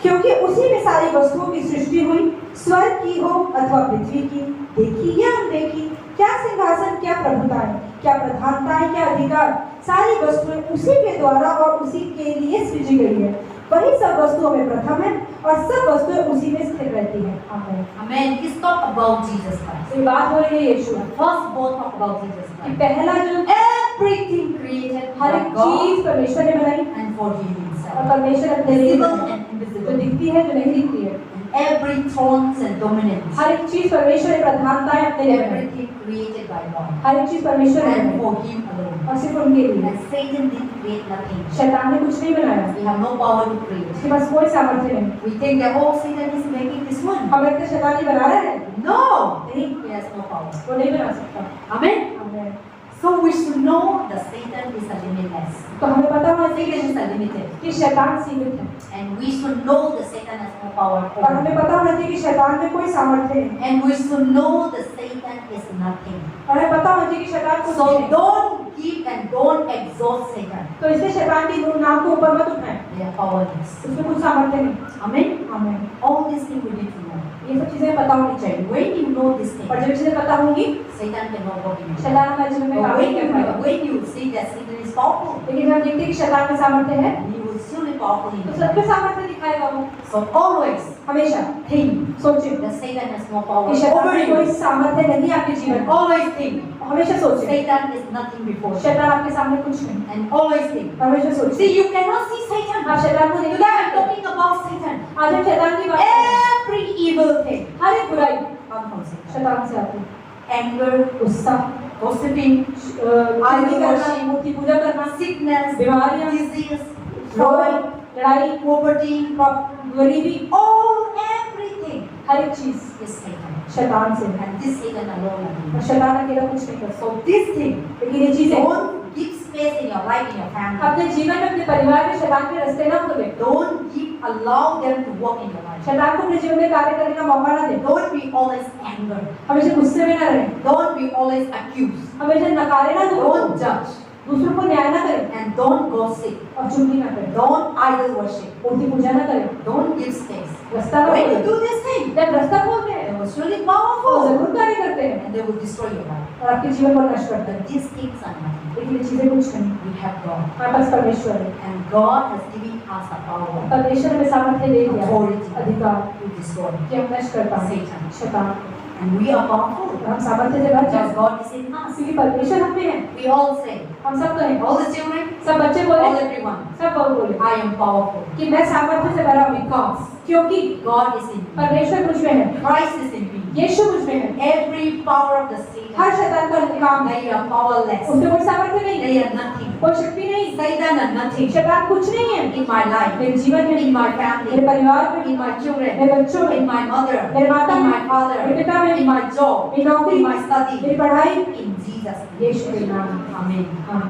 क्योंकि उसी में सारी वस्तुओं की सृष्टि हुई, स्वर्ग की हो अथवा पृथ्वी की, देखी या अनदेखी, क्या सिंहासन, क्या प्रभुताएं, क्या प्रधानताएं, क्या अधिकार, सारी वस्तुएं उसी के द्वारा और उसी के लिए सृजी गई है। वही सब वस्तुओं में प्रथम है और सब वस्तुएं उसी में स्थिर रहती हैं। आमीन। Amen. Let's talk about Jesus Christ. ये बात हो रही है यीशु की। First born talk about Jesus Christ. पहला जो Everything created हर by एक God चीज परमेश्वर ने बनाई and for him और himself. परमेश्वर अपने लिए Visible बनाई, and जो invisible. दिखती है जो नहीं दिखती है। Every thrones and dominions. हर एक चीज परमेश्वर ने प्रधानताएं अपने लिए बनाई, Everything created by God हर एक चीज परमेश्वर ने and बनाई for him alone. और सिर्फ उनके लिए। And Satan didn't create nothing. शैतान ने कुछ नहीं बनाया, We have no power to create. उसके पास कोई सामर्थ्य नहीं। We think that oh, Satan is making this one. हम लगते हैं शैतान ही बना रहा है, No, नहीं, he has no power. वो नहीं बना सकता। Amen. आमीन। So we should know that Satan is a limitless. तो हमें पता होना Satan चाहिए is a limited. कि शैतान सीमित है And we should know that Satan has no power और over. हमें पता होना चाहिए कि शैतान में कोई सामर्थ्य नहीं, And we should know that Satan is nothing. और हमें पता होना चाहिए कि शैतान कुछ So नहीं। don't give and don't exalt Satan. तो इसलिए शैतान की नाम को ऊपर मत उठाएं, They are powerless. उसमें कुछ सामर्थ्य नहीं। Amen. आमीन। All these things we need to know. ये सब चीजें पता होनी चाहिए, When you know this thing, और जब चीजें पता होंगी Satan cannot work in you. शैतान हमारे जीवन में But काम नहीं कर पाएगा। when you see that Satan is powerful, लेकिन जब हम देखते हैं कि शैतान में सामर्थ्य है he will still be powerful in तो you. सब में सामर्थ्य दिखाएगा वो। So always हमेशा think सोचिए that Satan has no power कि शैतान over में you. कोई सामर्थ्य नहीं आपके जीवन And में। always think हमेशा सोचिए Satan is nothing before you. शैतान आपके सामने कुछ नहीं। And always think. हमेशा सोचिए See, you cannot see Satan. आप शैतान को नहीं Today I'm देखते। talking about Satan. आज हम शैतान की बात कर रहे हैं। Every evil thing हर एक बुराई comes from Satan. शैतान से आती है। Anger, गुस्सा, gossiping, आरती करना, मूर्ति पूजा करना, sickness, बीमारियां, disease, रोग, लड़ाई, poverty, गरीबी, everything हर एक चीज is Satan. शैतान से है। And this Satan alone will do. और शैतान अकेला कुछ नहीं कर सकता। So this thing, लेकिन ये चीजें don't give space in your life, in your family. अपने जीवन में अपने परिवार में शैतान के रास्ते ना खोले। Allow them to walk in your life. शैतान को अपने जीवन में कार्य करने का मौका ना दे। Don't be always angry. हमेशा गुस्से में ना रहे, Don't be always accused. हमेशा नकारे ना दो, Don't judge. दूसरों को न्याय ना करें And don't gossip. और चुगली ना करें, Don't idol worship. मूर्ति पूजा ना करें, Don't give space. रास्ता ना When you खोलें। do this thing, जब रास्ता खोलते हैं there will was really वो powerful. जरूर कार्य करते हैं And they will destroy your life. और आपके जीवन को नष्ट करते हैं, But these things are nothing. लेकिन ये चीजें कुछ नहीं। We have God. हमारे पास परमेश्वर है, And God has given us the power परमेश्वर हमें सामर्थ्य दे दिया है, Authority. अधिकार to destroy. कि हम नष्ट कर पाए Satan. शैतान को। And we are powerful. और हम सामर्थ्य से भर Because जाए God is in us. क्योंकि परमेश्वर हम में है। We all say, हम सब कहें, all the children, सब बच्चे all बोले, everyone, सब बोले I am powerful. कि मैं सामर्थ्य से भरा हूँ, Because क्योंकि God is in me. परमेश्वर मुझ में है, Christ is in me. यीशु मुझ में है। Every power of the her Satan, शैतान का काम है, they are powerless. उसमें कोई सामर्थ्य नहीं, They are nothing. कोई शक्ति नहीं, Satan are nothing. शैतान कुछ नहीं है In my life, मेरे जीवन में, in my मेरे family, परिवार में, in my children, मेरे बच्चों में, in my mother, मेरे माता in में, my father, मेरे पिता में, in my job, मेरी नौकरी, in my study, मेरी पढ़ाई, in Jesus' name. यीशु के नाम में। Amen. हाँ।